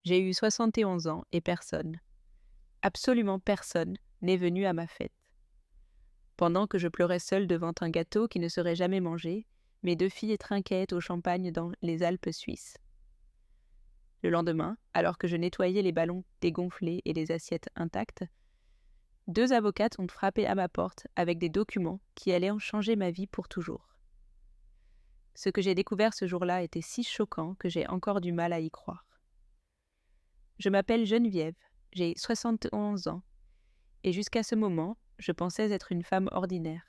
J'ai eu 71 ans et personne, absolument personne, n'est venu à ma fête. Pendant que je pleurais seule devant un gâteau qui ne serait jamais mangé, mes 2 filles trinquaient au champagne dans les Alpes suisses. Le lendemain, alors que je nettoyais les ballons dégonflés et les assiettes intactes, 2 avocates ont frappé à ma porte avec des documents qui allaient en changer ma vie pour toujours. Ce que j'ai découvert ce jour-là était si choquant que j'ai encore du mal à y croire. Je m'appelle Geneviève, j'ai 71 ans, et jusqu'à ce moment, je pensais être une femme ordinaire.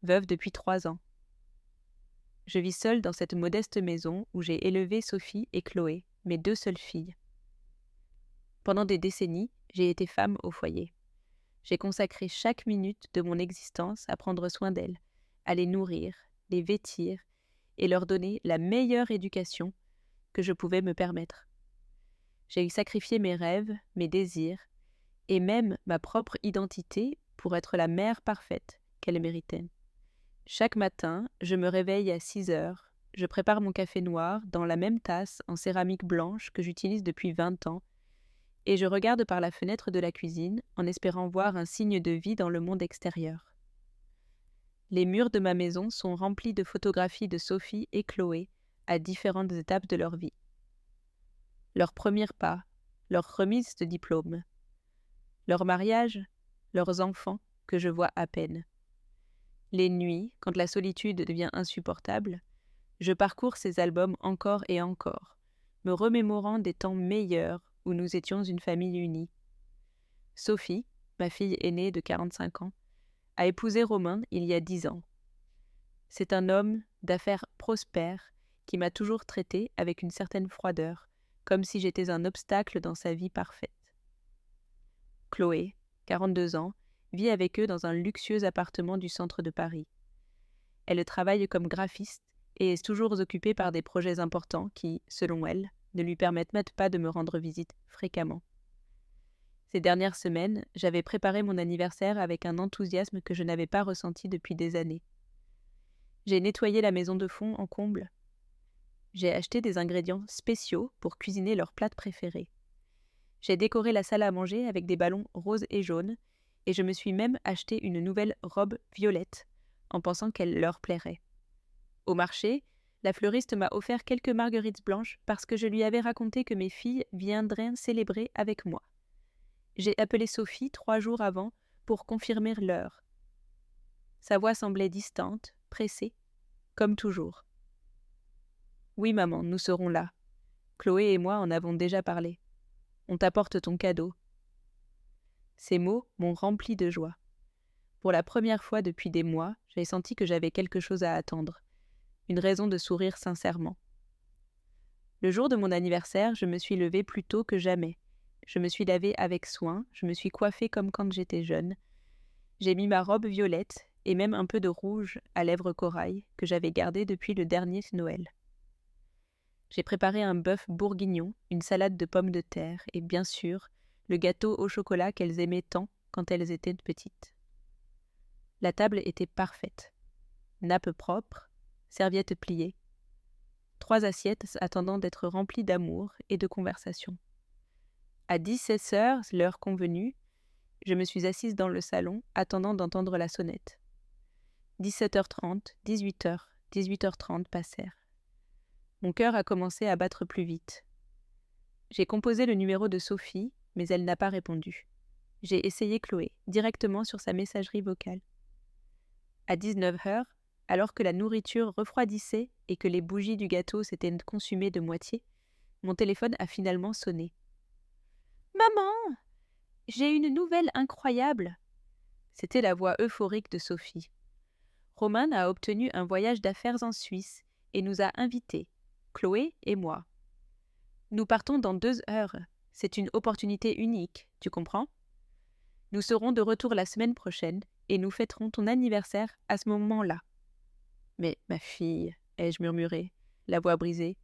Veuve depuis 3 ans. Je vis seule dans cette modeste maison où j'ai élevé Sophie et Chloé, mes 2 seules filles. Pendant des décennies, j'ai été femme au foyer. J'ai consacré chaque minute de mon existence à prendre soin d'elles, à les nourrir, les vêtir et leur donner la meilleure éducation que je pouvais me permettre. J'ai sacrifié mes rêves, mes désirs et même ma propre identité pour être la mère parfaite qu'elles méritaient. Chaque matin, je me réveille à 6 heures, je prépare mon café noir dans la même tasse en céramique blanche que j'utilise depuis 20 ans et je regarde par la fenêtre de la cuisine en espérant voir un signe de vie dans le monde extérieur. Les murs de ma maison sont remplis de photographies de Sophie et Chloé à différentes étapes de leur vie. Leurs premiers pas, leur remise de diplôme, leur mariage, leurs enfants que je vois à peine. Les nuits, quand la solitude devient insupportable, je parcours ces albums encore et encore, me remémorant des temps meilleurs où nous étions une famille unie. Sophie, ma fille aînée de 45 ans, a épousé Romain il y a 10 ans. C'est un homme d'affaires prospère qui m'a toujours traitée avec une certaine froideur, comme si j'étais un obstacle dans sa vie parfaite. Chloé, 42 ans, vit avec eux dans un luxueux appartement du centre de Paris. Elle travaille comme graphiste et est toujours occupée par des projets importants qui, selon elle, ne lui permettent pas de me rendre visite fréquemment. Ces dernières semaines, j'avais préparé mon anniversaire avec un enthousiasme que je n'avais pas ressenti depuis des années. J'ai nettoyé la maison de fond en comble. J'ai acheté des ingrédients spéciaux pour cuisiner leurs plats préférés. J'ai décoré la salle à manger avec des ballons roses et jaunes, et je me suis même acheté une nouvelle robe violette, en pensant qu'elle leur plairait. Au marché, la fleuriste m'a offert quelques marguerites blanches parce que je lui avais raconté que mes filles viendraient célébrer avec moi. J'ai appelé Sophie 3 jours avant pour confirmer l'heure. Sa voix semblait distante, pressée, comme toujours. Oui, maman, nous serons là. Chloé et moi en avons déjà parlé. On t'apporte ton cadeau. Ces mots m'ont rempli de joie. Pour la première fois depuis des mois, j'ai senti que j'avais quelque chose à attendre, une raison de sourire sincèrement. Le jour de mon anniversaire, je me suis levée plus tôt que jamais. Je me suis lavée avec soin, je me suis coiffée comme quand j'étais jeune. J'ai mis ma robe violette et même un peu de rouge à lèvres corail que j'avais gardé depuis le dernier Noël. J'ai préparé un bœuf bourguignon, une salade de pommes de terre et bien sûr, le gâteau au chocolat qu'elles aimaient tant quand elles étaient petites. La table était parfaite. Nappe propre, serviettes pliées. 3 assiettes attendant d'être remplies d'amour et de conversation. À 17 heures, l'heure convenue, je me suis assise dans le salon, attendant d'entendre la sonnette. 17h30, 18h, 18h30 passèrent. Mon cœur a commencé à battre plus vite. J'ai composé le numéro de Sophie, mais elle n'a pas répondu. J'ai essayé Chloé, directement sur sa messagerie vocale. À 19h, alors que la nourriture refroidissait et que les bougies du gâteau s'étaient consumées de moitié, mon téléphone a finalement sonné. « Maman, j'ai une nouvelle incroyable !» C'était la voix euphorique de Sophie. Romain a obtenu un voyage d'affaires en Suisse et nous a invités, Chloé et moi. Nous partons dans 2 heures. C'est une opportunité unique, tu comprends? Nous serons de retour la semaine prochaine et nous fêterons ton anniversaire à ce moment-là. Mais ma fille, ai-je murmuré, la voix brisée,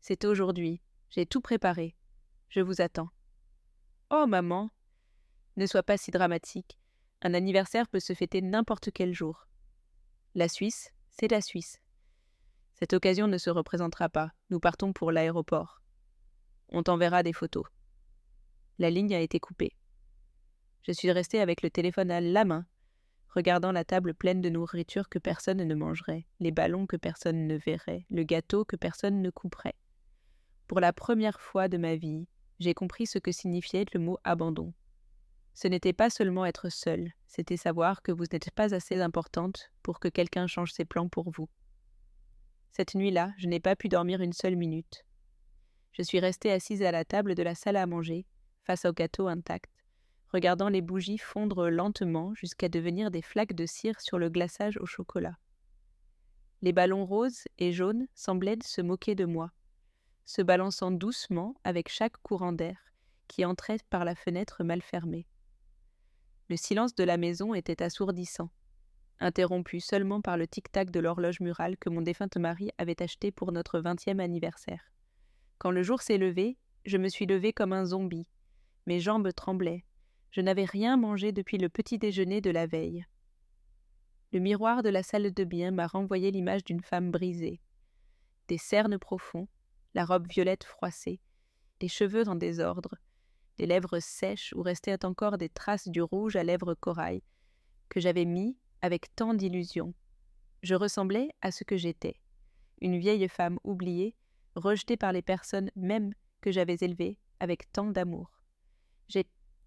c'est aujourd'hui, j'ai tout préparé. Je vous attends. Oh maman, ne sois pas si dramatique. Un anniversaire peut se fêter n'importe quel jour. La Suisse, c'est la Suisse. Cette occasion ne se représentera pas. Nous partons pour l'aéroport. On t'enverra des photos. » La ligne a été coupée. Je suis restée avec le téléphone à la main, regardant la table pleine de nourriture que personne ne mangerait, les ballons que personne ne verrait, le gâteau que personne ne couperait. Pour la première fois de ma vie, j'ai compris ce que signifiait le mot abandon. Ce n'était pas seulement être seule, c'était savoir que vous n'êtes pas assez importante pour que quelqu'un change ses plans pour vous. Cette nuit-là, je n'ai pas pu dormir une seule minute. Je suis restée assise à la table de la salle à manger, face au gâteau intact, regardant les bougies fondre lentement jusqu'à devenir des flaques de cire sur le glaçage au chocolat. Les ballons roses et jaunes semblaient se moquer de moi, se balançant doucement avec chaque courant d'air qui entrait par la fenêtre mal fermée. Le silence de la maison était assourdissant, interrompu seulement par le tic-tac de l'horloge murale que mon défunt mari avait acheté pour notre 20e anniversaire. Quand le jour s'est levé, je me suis levée comme un zombie. Mes jambes tremblaient. Je n'avais rien mangé depuis le petit déjeuner de la veille. Le miroir de la salle de bain m'a renvoyé l'image d'une femme brisée. Des cernes profonds, la robe violette froissée, les cheveux en désordre, les lèvres sèches où restaient encore des traces du rouge à lèvres corail, que j'avais mis avec tant d'illusion. Je ressemblais à ce que j'étais, une vieille femme oubliée, rejetée par les personnes même que j'avais élevées avec tant d'amour.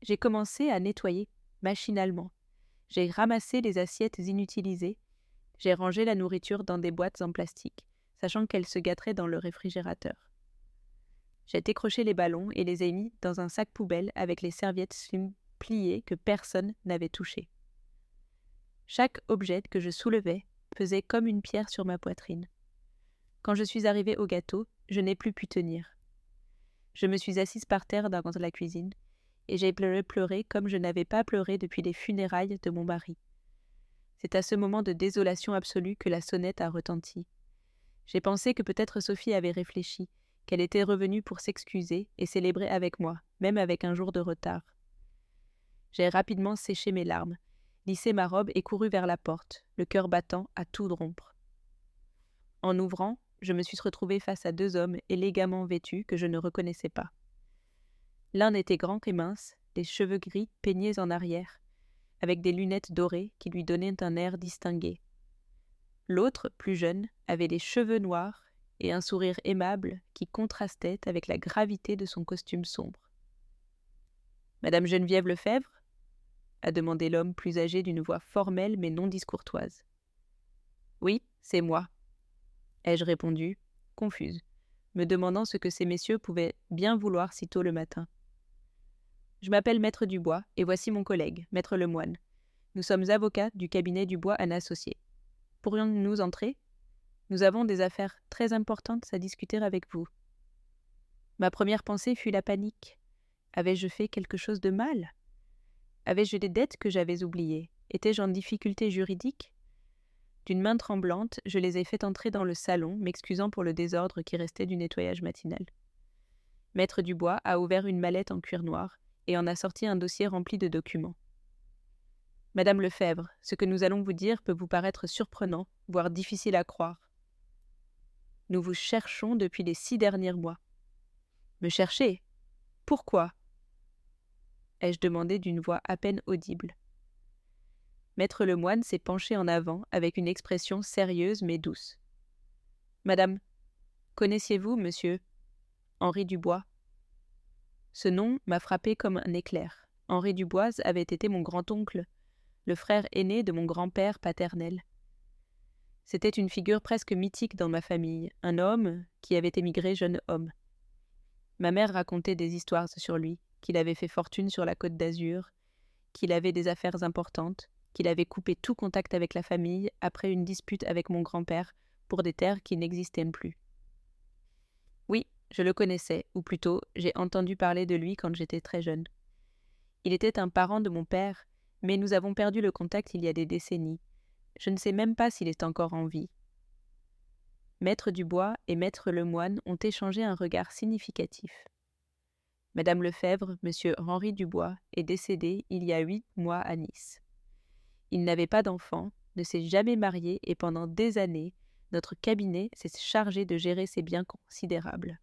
J'ai commencé à nettoyer, machinalement. J'ai ramassé les assiettes inutilisées, j'ai rangé la nourriture dans des boîtes en plastique, sachant qu'elle se gâterait dans le réfrigérateur. J'ai décroché les ballons et les ai mis dans un sac poubelle avec les serviettes slim pliées que personne n'avait touchées. Chaque objet que je soulevais pesait comme une pierre sur ma poitrine. Quand je suis arrivée au gâteau, je n'ai plus pu tenir. Je me suis assise par terre dans la cuisine et j'ai pleuré comme je n'avais pas pleuré depuis les funérailles de mon mari. C'est à ce moment de désolation absolue que la sonnette a retenti. J'ai pensé que peut-être Sophie avait réfléchi, qu'elle était revenue pour s'excuser et célébrer avec moi, même avec un jour de retard. J'ai rapidement séché mes larmes, lissé ma robe et couru vers la porte, le cœur battant à tout rompre. En ouvrant, je me suis retrouvée face à 2 hommes élégamment vêtus que je ne reconnaissais pas. L'un était grand et mince, les cheveux gris peignés en arrière, avec des lunettes dorées qui lui donnaient un air distingué. L'autre, plus jeune, avait les cheveux noirs et un sourire aimable qui contrastait avec la gravité de son costume sombre. « Madame Geneviève Lefebvre » a demandé l'homme plus âgé d'une voix formelle mais non discourtoise. « Oui, c'est moi » ai-je répondu, confuse, me demandant ce que ces messieurs pouvaient bien vouloir si tôt le matin. « Je m'appelle Maître Dubois et voici mon collègue, Maître Lemoine. Nous sommes avocats du cabinet Dubois & Associés. Pourrions-nous entrer ? Nous avons des affaires très importantes à discuter avec vous. » Ma première pensée fut la panique. Avais-je fait quelque chose de mal ? Avais-je des dettes que j'avais oubliées ? Étais-je en difficulté juridique ? D'une main tremblante, je les ai fait entrer dans le salon, m'excusant pour le désordre qui restait du nettoyage matinal. Maître Dubois a ouvert une mallette en cuir noir et en a sorti un dossier rempli de documents. « Madame Lefebvre, ce que nous allons vous dire peut vous paraître surprenant, voire difficile à croire. Nous vous cherchons depuis les 6 derniers mois. » « Me chercher ? Pourquoi ? » ai-je demandé d'une voix à peine audible. Maître Lemoine s'est penché en avant avec une expression sérieuse mais douce. « Madame, connaissiez-vous monsieur Henri Dubois ?» Ce nom m'a frappé comme un éclair. Henri Dubois avait été mon grand-oncle, le frère aîné de mon grand-père paternel. C'était une figure presque mythique dans ma famille, un homme qui avait émigré jeune homme. Ma mère racontait des histoires sur lui, qu'il avait fait fortune sur la Côte d'Azur, qu'il avait des affaires importantes, qu'il avait coupé tout contact avec la famille après une dispute avec mon grand-père pour des terres qui n'existaient plus. Oui, je le connaissais, ou plutôt, j'ai entendu parler de lui quand j'étais très jeune. Il était un parent de mon père, mais nous avons perdu le contact il y a des décennies. Je ne sais même pas s'il est encore en vie. Maître Dubois et Maître Lemoine ont échangé un regard significatif. Madame Lefebvre, Monsieur Henri Dubois, est décédé il y a 8 mois à Nice. Il n'avait pas d'enfant, ne s'est jamais marié et pendant des années, notre cabinet s'est chargé de gérer ses biens considérables.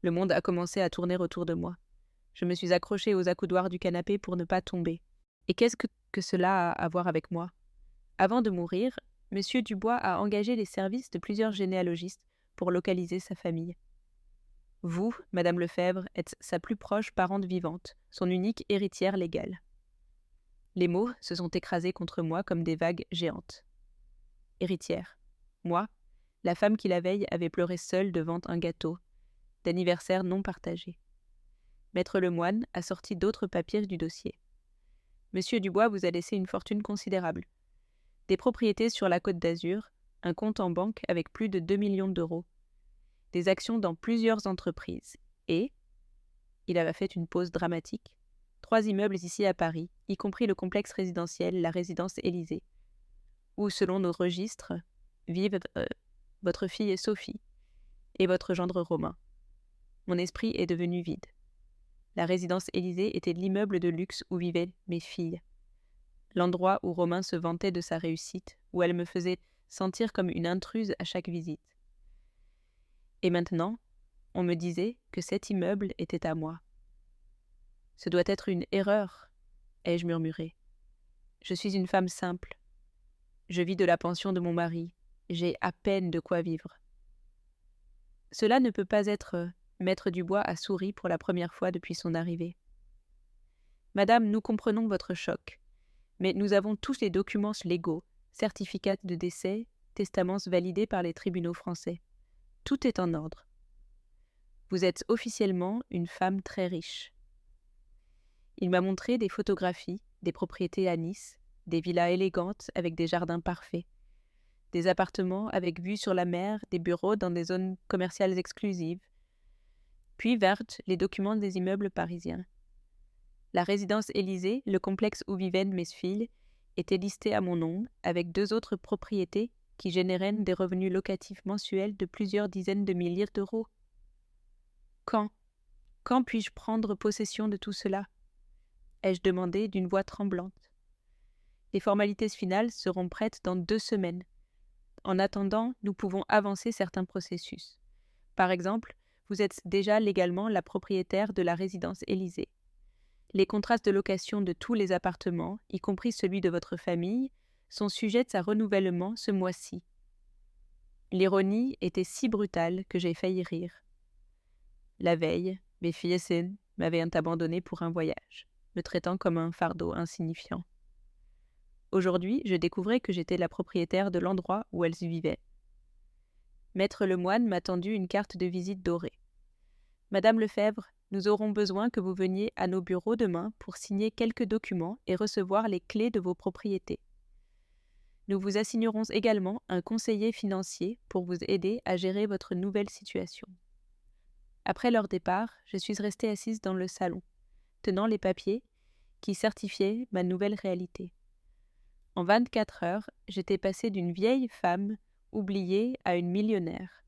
Le monde a commencé à tourner autour de moi. Je me suis accrochée aux accoudoirs du canapé pour ne pas tomber. Et qu'est-ce que cela a à voir avec moi? Avant de mourir, M. Dubois a engagé les services de plusieurs généalogistes pour localiser sa famille. Vous, Madame Lefebvre, êtes sa plus proche parente vivante, son unique héritière légale. Les mots se sont écrasés contre moi comme des vagues géantes. Héritière. Moi, la femme qui la veille avait pleuré seule devant un gâteau, d'anniversaire non partagé. Maître Lemoine a sorti d'autres papiers du dossier. Monsieur Dubois vous a laissé une fortune considérable. Des propriétés sur la Côte d'Azur, un compte en banque avec plus de 2 millions d'euros, des actions dans plusieurs entreprises et, il avait fait une pause dramatique, 3 immeubles ici à Paris, y compris le complexe résidentiel, la résidence Élysée, où, selon nos registres, vivent votre fille Sophie et votre gendre Romain. Mon esprit est devenu vide. La résidence Élysée était l'immeuble de luxe où vivaient mes filles. L'endroit où Romain se vantait de sa réussite, où elle me faisait sentir comme une intruse à chaque visite. Et maintenant, on me disait que cet immeuble était à moi. Ce doit être une erreur, ai-je murmuré. Je suis une femme simple. Je vis de la pension de mon mari. J'ai à peine de quoi vivre. Cela ne peut pas être... Maître Dubois a souri pour la première fois depuis son arrivée. Madame, nous comprenons votre choc, mais nous avons tous les documents légaux, certificats de décès, testaments validés par les tribunaux français. Tout est en ordre. Vous êtes officiellement une femme très riche. Il m'a montré des photographies, des propriétés à Nice, des villas élégantes avec des jardins parfaits, des appartements avec vue sur la mer, des bureaux dans des zones commerciales exclusives, puis vertes les documents des immeubles parisiens. La résidence Élysée, le complexe où vivaient mes filles, était listé à mon nom avec 2 autres propriétés qui généraient des revenus locatifs mensuels de plusieurs dizaines de milliers d'euros. Quand puis-je prendre possession de tout cela? Ai-je demandé d'une voix tremblante. Les formalités finales seront prêtes dans 2 semaines. En attendant, nous pouvons avancer certains processus. Par exemple, vous êtes déjà légalement la propriétaire de la résidence Élysée. Les contrats de location de tous les appartements, y compris celui de votre famille, sont sujets à renouvellement ce mois-ci. L'ironie était si brutale que j'ai failli rire. La veille, mes filles aînées m'avaient abandonné pour un voyage, me traitant comme un fardeau insignifiant. Aujourd'hui, je découvrais que j'étais la propriétaire de l'endroit où elles vivaient. Maître Lemoine m'a tendu une carte de visite dorée. Madame Lefebvre, nous aurons besoin que vous veniez à nos bureaux demain pour signer quelques documents et recevoir les clés de vos propriétés. Nous vous assignerons également un conseiller financier pour vous aider à gérer votre nouvelle situation. Après leur départ, je suis restée assise dans le salon, tenant les papiers qui certifiaient ma nouvelle réalité. En 24 heures, j'étais passée d'une vieille femme oubliée à une millionnaire.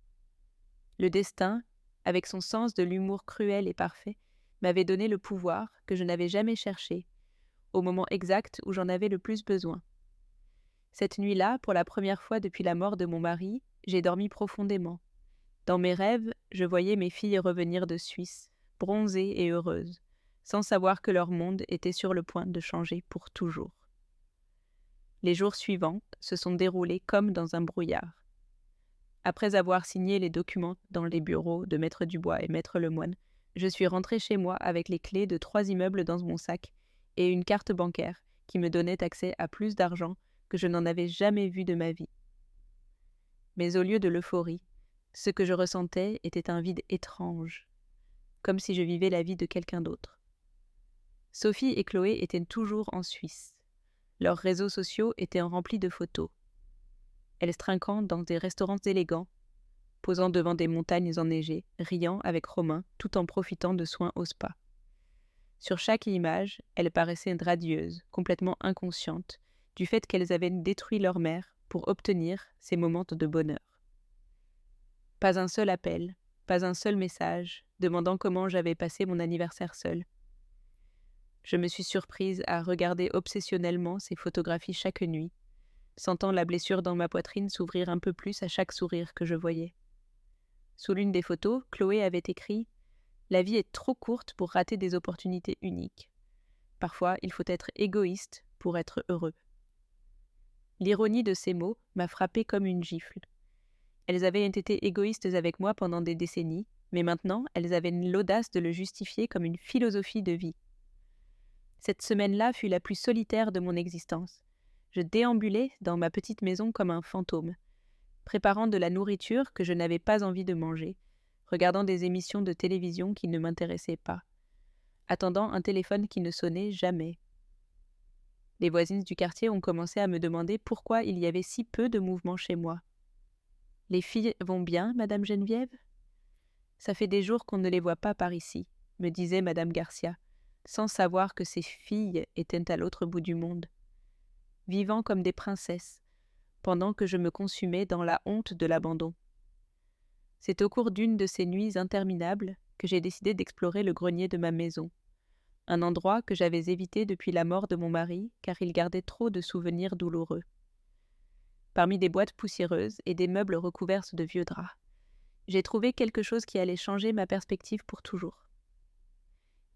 Le destin, avec son sens de l'humour cruel et parfait, m'avait donné le pouvoir que je n'avais jamais cherché, au moment exact où j'en avais le plus besoin. Cette nuit-là, pour la première fois depuis la mort de mon mari, j'ai dormi profondément. Dans mes rêves, je voyais mes filles revenir de Suisse, bronzées et heureuses, sans savoir que leur monde était sur le point de changer pour toujours. Les jours suivants se sont déroulés comme dans un brouillard. Après avoir signé les documents dans les bureaux de Maître Dubois et Maître Lemoine, je suis rentrée chez moi avec les clés de 3 immeubles dans mon sac et une carte bancaire qui me donnait accès à plus d'argent que je n'en avais jamais vu de ma vie. Mais au lieu de l'euphorie, ce que je ressentais était un vide étrange, comme si je vivais la vie de quelqu'un d'autre. Sophie et Chloé étaient toujours en Suisse. Leurs réseaux sociaux étaient remplis de photos. Elles trinquant dans des restaurants élégants, posant devant des montagnes enneigées, riant avec Romain tout en profitant de soins au spa. Sur chaque image, elles paraissaient radieuses, complètement inconscientes, du fait qu'elles avaient détruit leur mère pour obtenir ces moments de bonheur. Pas un seul appel, pas un seul message, demandant comment j'avais passé mon anniversaire seule. Je me suis surprise à regarder obsessionnellement ces photographies chaque nuit, sentant la blessure dans ma poitrine s'ouvrir un peu plus à chaque sourire que je voyais. Sous l'une des photos, Chloé avait écrit La vie est trop courte pour rater des opportunités uniques. Parfois, il faut être égoïste pour être heureux. L'ironie de ces mots m'a frappée comme une gifle. Elles avaient été égoïstes avec moi pendant des décennies, mais maintenant, elles avaient l'audace de le justifier comme une philosophie de vie. Cette semaine-là fut la plus solitaire de mon existence. Je déambulais dans ma petite maison comme un fantôme, préparant de la nourriture que je n'avais pas envie de manger, regardant des émissions de télévision qui ne m'intéressaient pas, attendant un téléphone qui ne sonnait jamais. Les voisines du quartier ont commencé à me demander pourquoi il y avait si peu de mouvement chez moi. « Les filles vont bien, Madame Geneviève ? Ça fait des jours qu'on ne les voit pas par ici, » me disait Madame Garcia, sans savoir que ces filles étaient à l'autre bout du monde, vivant comme des princesses, pendant que je me consumais dans la honte de l'abandon. C'est au cours d'une de ces nuits interminables que j'ai décidé d'explorer le grenier de ma maison, un endroit que j'avais évité depuis la mort de mon mari car il gardait trop de souvenirs douloureux. Parmi des boîtes poussiéreuses et des meubles recouverts de vieux draps, j'ai trouvé quelque chose qui allait changer ma perspective pour toujours.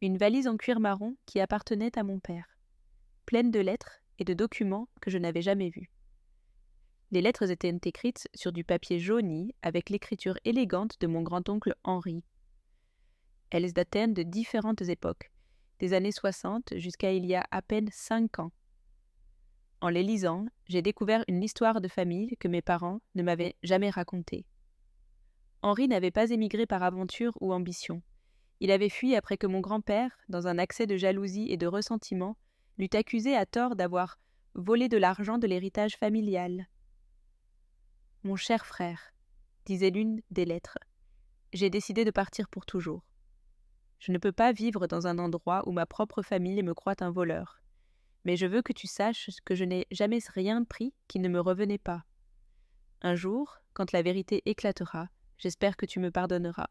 Une valise en cuir marron qui appartenait à mon père, pleine de lettres et de documents que je n'avais jamais vus. Les lettres étaient écrites sur du papier jauni avec l'écriture élégante de mon grand-oncle Henri. Elles dataient de différentes époques, des années 60 jusqu'à il y a à peine 5 ans. En les lisant, j'ai découvert une histoire de famille que mes parents ne m'avaient jamais racontée. Henri n'avait pas émigré par aventure ou ambition. Il avait fui après que mon grand-père, dans un accès de jalousie et de ressentiment, l'eût accusé à tort d'avoir volé de l'argent de l'héritage familial. « Mon cher frère, » disait l'une des lettres, « j'ai décidé de partir pour toujours. Je ne peux pas vivre dans un endroit où ma propre famille me croit un voleur. Mais je veux que tu saches que je n'ai jamais rien pris qui ne me revenait pas. Un jour, quand la vérité éclatera, j'espère que tu me pardonneras. »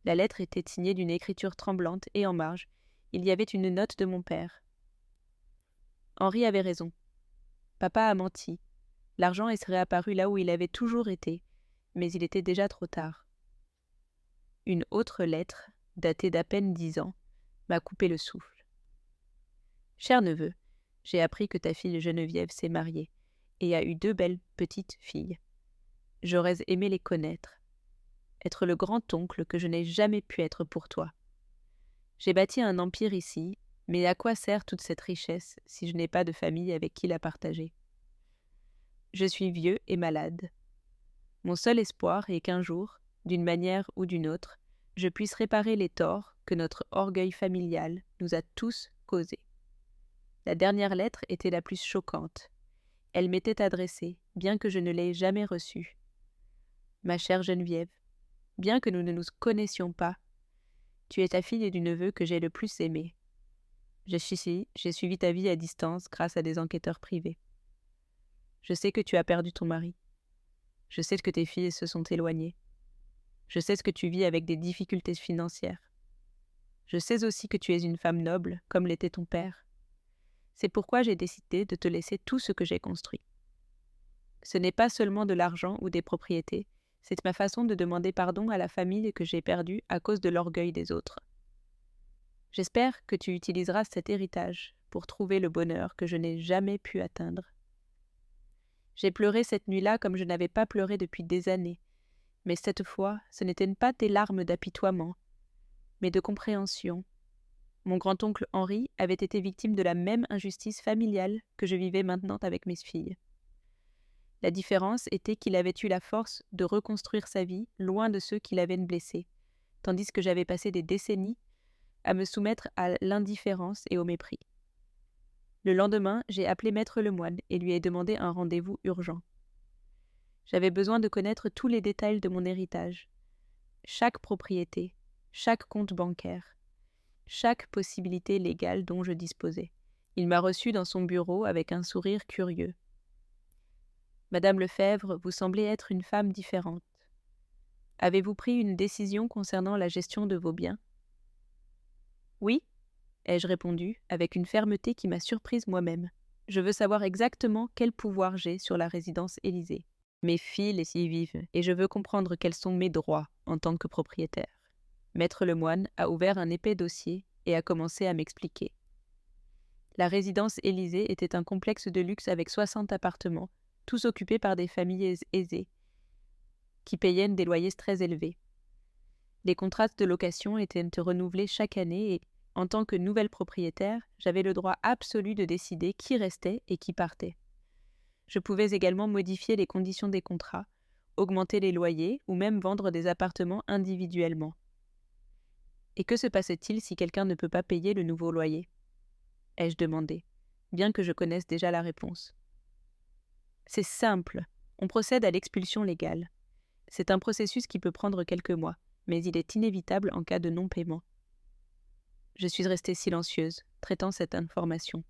La lettre était signée d'une écriture tremblante et en marge, il y avait une note de mon père. Henri avait raison. Papa a menti. L'argent est réapparu là où il avait toujours été, mais il était déjà trop tard. Une autre lettre, datée d'à peine 10 ans, m'a coupé le souffle. « Cher neveu, j'ai appris que ta fille Geneviève s'est mariée et a eu 2 belles petites filles. J'aurais aimé les connaître, être le grand-oncle que je n'ai jamais pu être pour toi. J'ai bâti un empire ici, mais à quoi sert toute cette richesse si je n'ai pas de famille avec qui la partager ? Je suis vieux et malade. Mon seul espoir est qu'un jour, d'une manière ou d'une autre, je puisse réparer les torts que notre orgueil familial nous a tous causés. » La dernière lettre était la plus choquante. Elle m'était adressée, bien que je ne l'aie jamais reçue. « Ma chère Geneviève, bien que nous ne nous connaissions pas, tu es ta fille et du neveu que j'ai le plus aimé. Jusqu'ici, j'ai suivi ta vie à distance grâce à des enquêteurs privés. Je sais que tu as perdu ton mari. Je sais que tes filles se sont éloignées. Je sais que tu vis avec des difficultés financières. Je sais aussi que tu es une femme noble, comme l'était ton père. C'est pourquoi j'ai décidé de te laisser tout ce que j'ai construit. Ce n'est pas seulement de l'argent ou des propriétés, c'est ma façon de demander pardon à la famille que j'ai perdue à cause de l'orgueil des autres. J'espère que tu utiliseras cet héritage pour trouver le bonheur que je n'ai jamais pu atteindre. J'ai pleuré cette nuit-là comme je n'avais pas pleuré depuis des années, mais cette fois, ce n'étaient pas des larmes d'apitoiement, mais de compréhension. Mon grand-oncle Henri avait été victime de la même injustice familiale que je vivais maintenant avec mes filles. La différence était qu'il avait eu la force de reconstruire sa vie loin de ceux qui l'avaient blessé, tandis que j'avais passé des décennies à me soumettre à l'indifférence et au mépris. Le lendemain, j'ai appelé Maître Lemoine et lui ai demandé un rendez-vous urgent. J'avais besoin de connaître tous les détails de mon héritage, chaque propriété, chaque compte bancaire, chaque possibilité légale dont je disposais. Il m'a reçu dans son bureau avec un sourire curieux. « Madame Lefebvre, vous semblez être une femme différente. Avez-vous pris une décision concernant la gestion de vos biens ? » « Oui, » ai-je répondu, avec une fermeté qui m'a surprise moi-même. « Je veux savoir exactement quel pouvoir j'ai sur la résidence Élysée. Mes filles y vivent, et je veux comprendre quels sont mes droits en tant que propriétaire. » Maître Lemoine a ouvert un épais dossier et a commencé à m'expliquer. La résidence Élysée était un complexe de luxe avec 60 appartements, tous occupés par des familles aisées, qui payaient des loyers très élevés. Les contrats de location étaient renouvelés chaque année et, en tant que nouvelle propriétaire, j'avais le droit absolu de décider qui restait et qui partait. Je pouvais également modifier les conditions des contrats, augmenter les loyers ou même vendre des appartements individuellement. Et que se passe-t-il si quelqu'un ne peut pas payer le nouveau loyer ? Ai-je demandé, bien que je connaisse déjà la réponse. C'est simple, on procède à l'expulsion légale. C'est un processus qui peut prendre quelques mois, mais il est inévitable en cas de non-paiement. Je suis restée silencieuse, traitant cette information.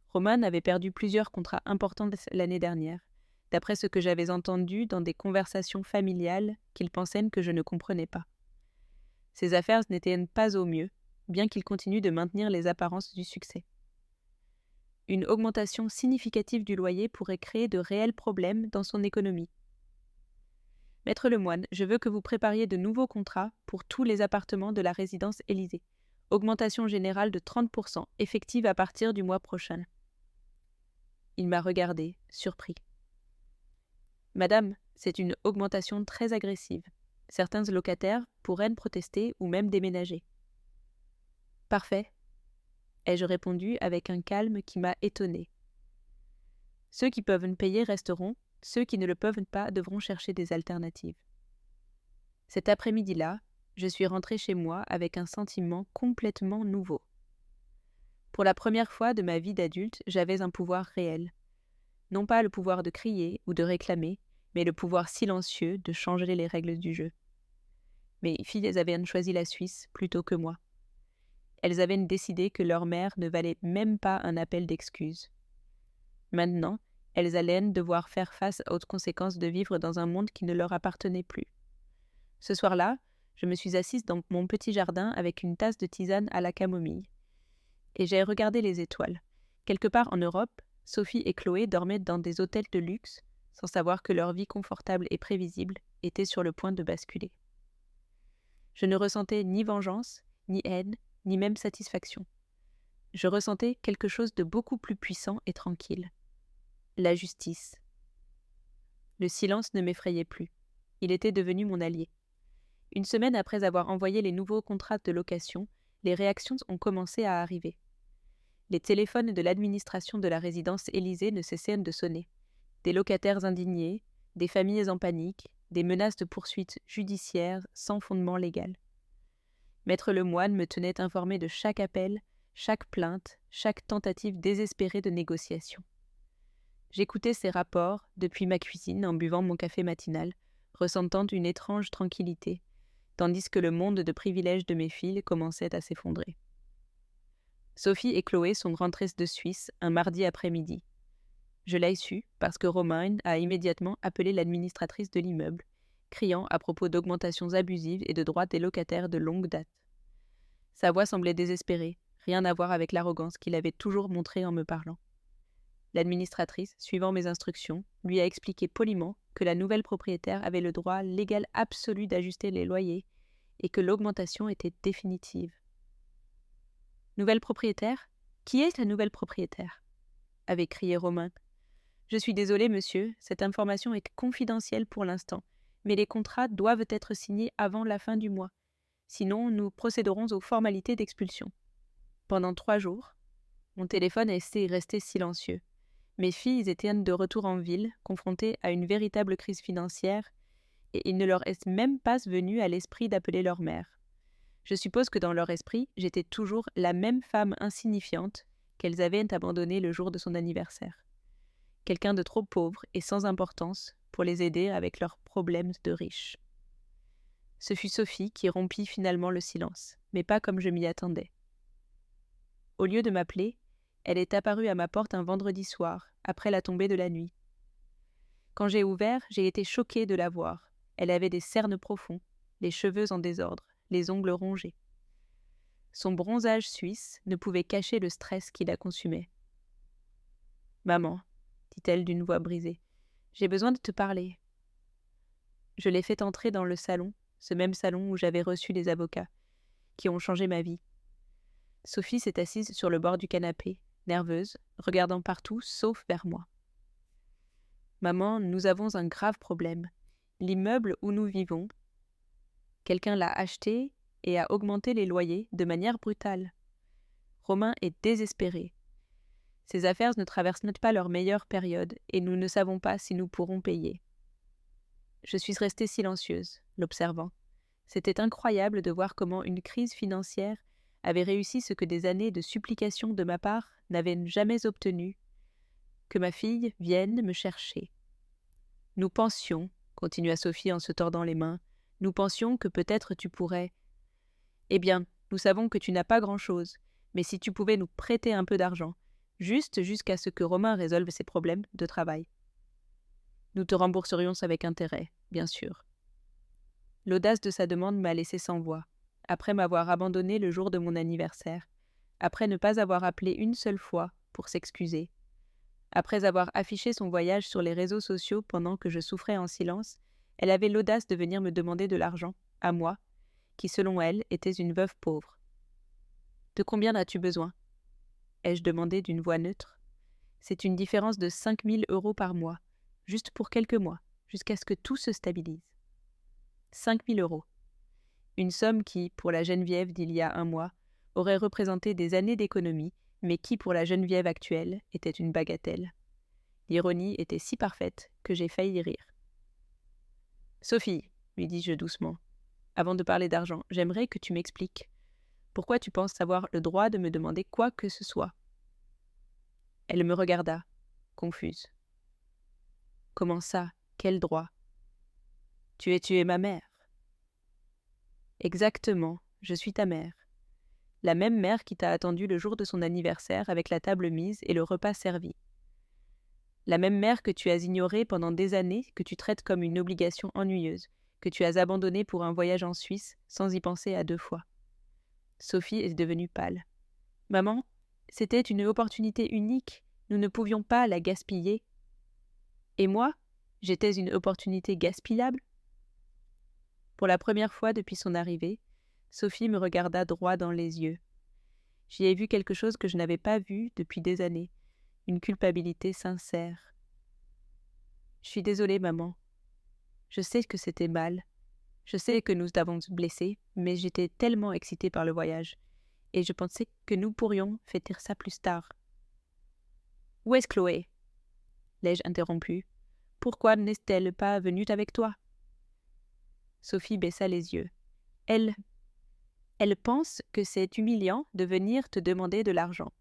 Roman avait perdu plusieurs contrats importants l'année dernière, d'après ce que j'avais entendu dans des conversations familiales qu'il pensait que je ne comprenais pas. Ses affaires n'étaient pas au mieux, bien qu'il continue de maintenir les apparences du succès. Une augmentation significative du loyer pourrait créer de réels problèmes dans son économie. Maître Lemoine, je veux que vous prépariez de nouveaux contrats pour tous les appartements de la résidence Élysée. Augmentation générale de 30%, effective à partir du mois prochain. Il m'a regardé, surpris. Madame, c'est une augmentation très agressive. Certains locataires pourraient protester ou même déménager. Parfait, ai-je répondu avec un calme qui m'a étonné. Ceux qui peuvent payer resteront, ceux qui ne le peuvent pas devront chercher des alternatives. Cet après-midi-là, je suis rentrée chez moi avec un sentiment complètement nouveau. Pour la première fois de ma vie d'adulte, j'avais un pouvoir réel. Non pas le pouvoir de crier ou de réclamer, mais le pouvoir silencieux de changer les règles du jeu. Mes filles avaient choisi la Suisse plutôt que moi. Elles avaient décidé que leur mère ne valait même pas un appel d'excuse. Maintenant, elles allaient devoir faire face aux conséquences de vivre dans un monde qui ne leur appartenait plus. Ce soir-là, je me suis assise dans mon petit jardin avec une tasse de tisane à la camomille. Et j'ai regardé les étoiles. Quelque part en Europe, Sophie et Chloé dormaient dans des hôtels de luxe, sans savoir que leur vie confortable et prévisible était sur le point de basculer. Je ne ressentais ni vengeance, ni haine, ni même satisfaction. Je ressentais quelque chose de beaucoup plus puissant et tranquille. La justice. Le silence ne m'effrayait plus. Il était devenu mon allié. Une semaine après avoir envoyé les nouveaux contrats de location, les réactions ont commencé à arriver. Les téléphones de l'administration de la résidence Élysée ne cessaient de sonner. Des locataires indignés, des familles en panique, des menaces de poursuites judiciaires sans fondement légal. Maître Lemoine me tenait informé de chaque appel, chaque plainte, chaque tentative désespérée de négociation. J'écoutais ces rapports depuis ma cuisine en buvant mon café matinal, ressentant une étrange tranquillité, tandis que le monde de privilèges de mes filles commençait à s'effondrer. Sophie et Chloé sont rentrées de Suisse un mardi après-midi. Je l'ai su parce que Romain a immédiatement appelé l'administratrice de l'immeuble, criant à propos d'augmentations abusives et de droits des locataires de longue date. Sa voix semblait désespérée, rien à voir avec l'arrogance qu'il avait toujours montrée en me parlant. L'administratrice, suivant mes instructions, lui a expliqué poliment que la nouvelle propriétaire avait le droit légal absolu d'ajuster les loyers et que l'augmentation était définitive. « Nouvelle propriétaire ? Qui est la nouvelle propriétaire ?» avait crié Romain. « Je suis désolé, monsieur, cette information est confidentielle pour l'instant, mais les contrats doivent être signés avant la fin du mois. Sinon, nous procéderons aux formalités d'expulsion. » Pendant 3 jours, mon téléphone est resté silencieux. Mes filles étaient de retour en ville, confrontées à une véritable crise financière, et il ne leur est même pas venu à l'esprit d'appeler leur mère. Je suppose que dans leur esprit, j'étais toujours la même femme insignifiante qu'elles avaient abandonnée le jour de son anniversaire. Quelqu'un de trop pauvre et sans importance pour les aider avec leurs problèmes de riches. Ce fut Sophie qui rompit finalement le silence, mais pas comme je m'y attendais. Au lieu de m'appeler, elle est apparue à ma porte un vendredi soir, après la tombée de la nuit. Quand j'ai ouvert, j'ai été choquée de la voir. Elle avait des cernes profonds, les cheveux en désordre, les ongles rongés. Son bronzage suisse ne pouvait cacher le stress qui la consumait. « Maman, dit-elle d'une voix brisée, j'ai besoin de te parler. » Je l'ai fait entrer dans le salon, ce même salon où j'avais reçu les avocats, qui ont changé ma vie. Sophie s'est assise sur le bord du canapé, nerveuse, regardant partout sauf vers moi. « Maman, nous avons un grave problème. L'immeuble où nous vivons, quelqu'un l'a acheté et a augmenté les loyers de manière brutale. Romain est désespéré. Ses affaires ne traversent pas leur meilleure période et nous ne savons pas si nous pourrons payer. » Je suis restée silencieuse, l'observant. C'était incroyable de voir comment une crise financière avait réussi ce que des années de supplication de ma part n'avaient jamais obtenu, que ma fille vienne me chercher. « Nous pensions, continua Sophie en se tordant les mains, nous pensions que peut-être tu pourrais. Eh bien, nous savons que tu n'as pas grand-chose, mais si tu pouvais nous prêter un peu d'argent, juste jusqu'à ce que Romain résolve ses problèmes de travail. Nous te rembourserions avec intérêt, bien sûr. » L'audace de sa demande m'a laissé sans voix, après m'avoir abandonné le jour de mon anniversaire, après ne pas avoir appelé une seule fois pour s'excuser, après avoir affiché son voyage sur les réseaux sociaux pendant que je souffrais en silence. Elle avait l'audace de venir me demander de l'argent, à moi, qui selon elle était une veuve pauvre. « De combien as-tu besoin ?» ai-je demandé d'une voix neutre. « C'est une différence de 5 000 € par mois, juste pour quelques mois, jusqu'à ce que tout se stabilise. » 5 000 €. Une somme qui, pour la Geneviève d'il y a un mois, aurait représenté des années d'économie, mais qui, pour la Geneviève actuelle, était une bagatelle. L'ironie était si parfaite que j'ai failli rire. « Sophie, lui dis-je doucement, avant de parler d'argent, j'aimerais que tu m'expliques. Pourquoi tu penses avoir le droit de me demander quoi que ce soit ?» Elle me regarda, confuse. « Comment ça? Quel droit? Tu es ma mère. » « Exactement, je suis ta mère. La même mère qui t'a attendu le jour de son anniversaire avec la table mise et le repas servi. La même mère que tu as ignorée pendant des années, que tu traites comme une obligation ennuyeuse, que tu as abandonnée pour un voyage en Suisse sans y penser à 2 fois. » Sophie est devenue pâle. « Maman, c'était une opportunité unique, nous ne pouvions pas la gaspiller. » « Et moi, j'étais une opportunité gaspillable ?» Pour la première fois depuis son arrivée, Sophie me regarda droit dans les yeux. J'y ai vu quelque chose que je n'avais pas vu depuis des années, une culpabilité sincère. « Je suis désolée, maman. Je sais que c'était mal. Je sais que nous t'avons blessée, mais j'étais tellement excitée par le voyage, et je pensais que nous pourrions fêter ça plus tard. »« Où est-ce Chloé ?» l'ai-je interrompu. « Pourquoi n'est-elle pas venue avec toi ?» Sophie baissa les yeux. Elle pense que c'est humiliant de venir te demander de l'argent.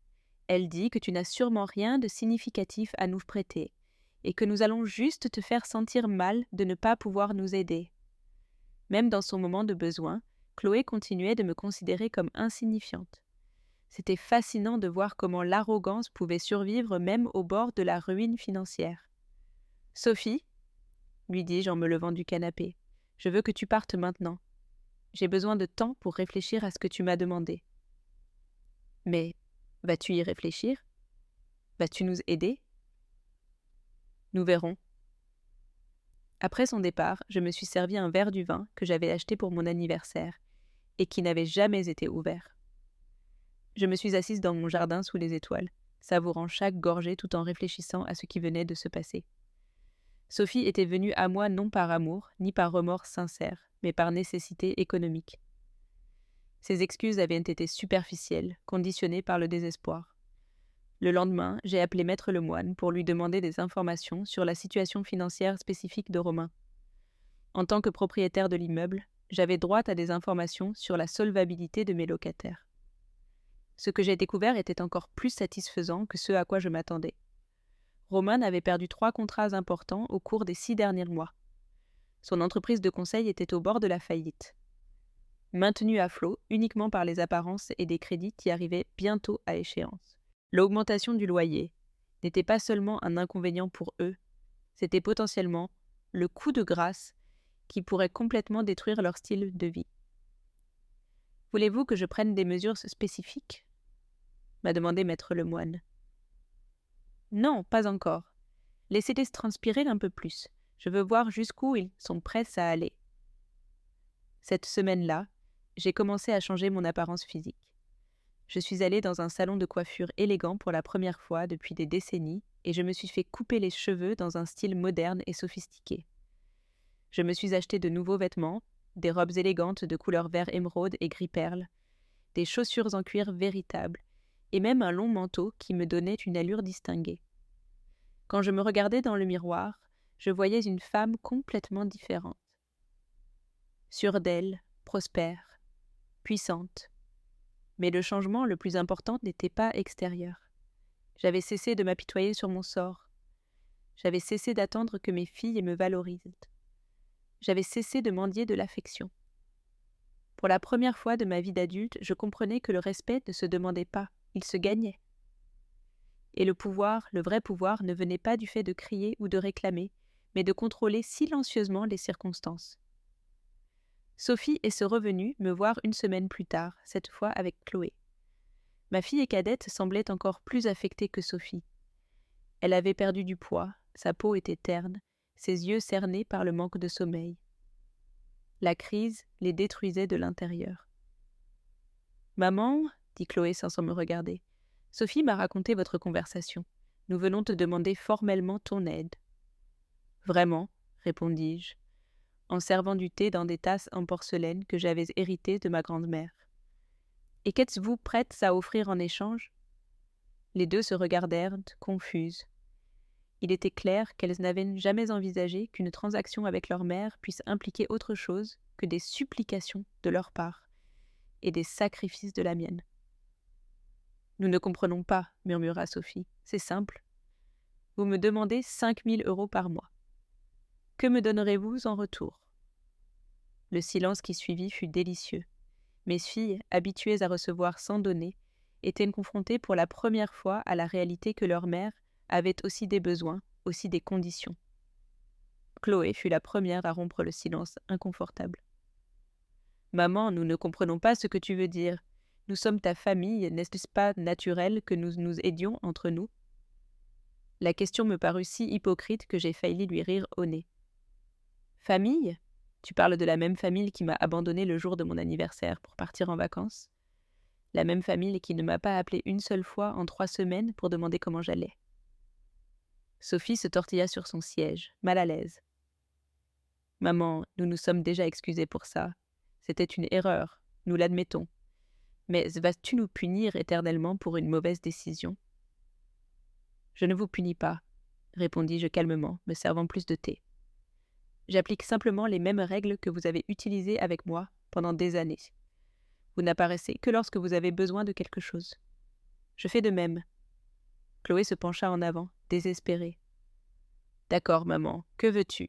Elle dit que tu n'as sûrement rien de significatif à nous prêter, et que nous allons juste te faire sentir mal de ne pas pouvoir nous aider. » Même dans son moment de besoin, Chloé continuait de me considérer comme insignifiante. C'était fascinant de voir comment l'arrogance pouvait survivre même au bord de la ruine financière. « Sophie, » lui dis-je en me levant du canapé, « je veux que tu partes maintenant. J'ai besoin de temps pour réfléchir à ce que tu m'as demandé. » « Mais vas-tu y réfléchir? Vas-tu nous aider? » ?»« Nous verrons. » Après son départ, je me suis servi un verre du vin que j'avais acheté pour mon anniversaire et qui n'avait jamais été ouvert. Je me suis assise dans mon jardin sous les étoiles, savourant chaque gorgée tout en réfléchissant à ce qui venait de se passer. Sophie était venue à moi non par amour, ni par remords sincères, mais par nécessité économique. Ses excuses avaient été superficielles, conditionnées par le désespoir. Le lendemain, j'ai appelé Maître Lemoine pour lui demander des informations sur la situation financière spécifique de Romain. En tant que propriétaire de l'immeuble, j'avais droit à des informations sur la solvabilité de mes locataires. Ce que j'ai découvert était encore plus satisfaisant que ce à quoi je m'attendais. Romain avait perdu 3 contrats importants au cours des 6 derniers mois. Son entreprise de conseil était au bord de la faillite. Maintenue à flot uniquement par les apparences et des crédits qui arrivaient bientôt à échéance. L'augmentation du loyer n'était pas seulement un inconvénient pour eux, c'était potentiellement le coup de grâce qui pourrait complètement détruire leur style de vie. « Voulez-vous que je prenne des mesures spécifiques ?» m'a demandé Maître Lemoine. « Non, pas encore. Laissez-les transpirer un peu plus. Je veux voir jusqu'où ils sont prêts à aller. » Cette semaine-là, j'ai commencé à changer mon apparence physique. Je suis allée dans un salon de coiffure élégant pour la première fois depuis des décennies et je me suis fait couper les cheveux dans un style moderne et sophistiqué. Je me suis acheté de nouveaux vêtements, des robes élégantes de couleur vert émeraude et gris perle, des chaussures en cuir véritables et même un long manteau qui me donnait une allure distinguée. Quand je me regardais dans le miroir, je voyais une femme complètement différente. Sûre d'elle, prospère, puissante. Mais le changement le plus important n'était pas extérieur. J'avais cessé de m'apitoyer sur mon sort. J'avais cessé d'attendre que mes filles me valorisent. J'avais cessé de mendier de l'affection. Pour la première fois de ma vie d'adulte, je comprenais que le respect ne se demandait pas, il se gagnait. Et le pouvoir, le vrai pouvoir, ne venait pas du fait de crier ou de réclamer, mais de contrôler silencieusement les circonstances. Sophie est revenue me voir une semaine plus tard, cette fois avec Chloé. Ma fille cadette semblait encore plus affectée que Sophie. Elle avait perdu du poids, sa peau était terne, ses yeux cernés par le manque de sommeil. La crise les détruisait de l'intérieur. « Maman, dit Chloé sans me regarder, Sophie m'a raconté votre conversation. Nous venons te demander formellement ton aide. »« Vraiment, répondis-je, en servant du thé dans des tasses en porcelaine que j'avais héritées de ma grand-mère. Et qu'êtes-vous prêtes à offrir en échange ? Les deux se regardèrent, confuses. Il était clair qu'elles n'avaient jamais envisagé qu'une transaction avec leur mère puisse impliquer autre chose que des supplications de leur part et des sacrifices de la mienne. « Nous ne comprenons pas, murmura Sophie. C'est simple. Vous me demandez 5 000 € par mois. Que me donnerez-vous en retour ?» Le silence qui suivit fut délicieux. Mes filles, habituées à recevoir sans donner, étaient confrontées pour la première fois à la réalité que leur mère avait aussi des besoins, aussi des conditions. Chloé fut la première à rompre le silence inconfortable. « Maman, nous ne comprenons pas ce que tu veux dire. Nous sommes ta famille, n'est-ce pas naturel que nous nous aidions entre nous ?» La question me parut si hypocrite que j'ai failli lui rire au nez. « Famille ? Tu parles de la même famille qui m'a abandonnée le jour de mon anniversaire pour partir en vacances. La même famille qui ne m'a pas appelée une seule fois en 3 semaines pour demander comment j'allais. » Sophie se tortilla sur son siège, mal à l'aise. « Maman, nous nous sommes déjà excusés pour ça. C'était une erreur, nous l'admettons. Mais vas-tu nous punir éternellement pour une mauvaise décision ? » « Je ne vous punis pas, » répondis-je calmement, me servant plus de thé. « J'applique simplement les mêmes règles que vous avez utilisées avec moi pendant des années. Vous n'apparaissez que lorsque vous avez besoin de quelque chose. Je fais de même. » Chloé se pencha en avant, désespérée. « D'accord, maman, que veux-tu ?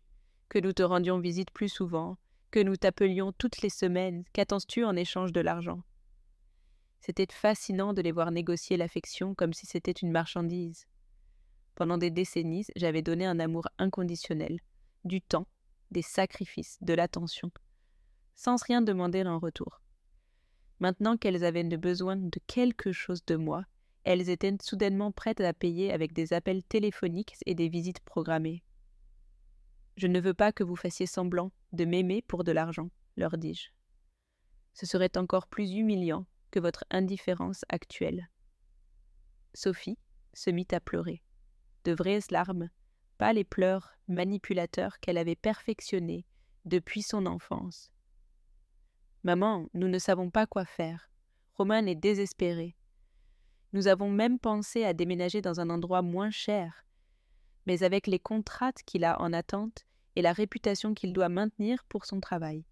Que nous te rendions visite plus souvent, que nous t'appelions toutes les semaines, qu'attends-tu en échange de l'argent ?» C'était fascinant de les voir négocier l'affection comme si c'était une marchandise. Pendant des décennies, j'avais donné un amour inconditionnel, du temps, des sacrifices, de l'attention, sans rien demander en retour. Maintenant qu'elles avaient besoin de quelque chose de moi, elles étaient soudainement prêtes à payer avec des appels téléphoniques et des visites programmées. « Je ne veux pas que vous fassiez semblant de m'aimer pour de l'argent, leur dis-je. Ce serait encore plus humiliant que votre indifférence actuelle. » Sophie se mit à pleurer. De vraies larmes, pas les pleurs manipulateurs qu'elle avait perfectionnés depuis son enfance. « Maman, nous ne savons pas quoi faire. Roman est désespéré. Nous avons même pensé à déménager dans un endroit moins cher, mais avec les contrats qu'il a en attente et la réputation qu'il doit maintenir pour son travail.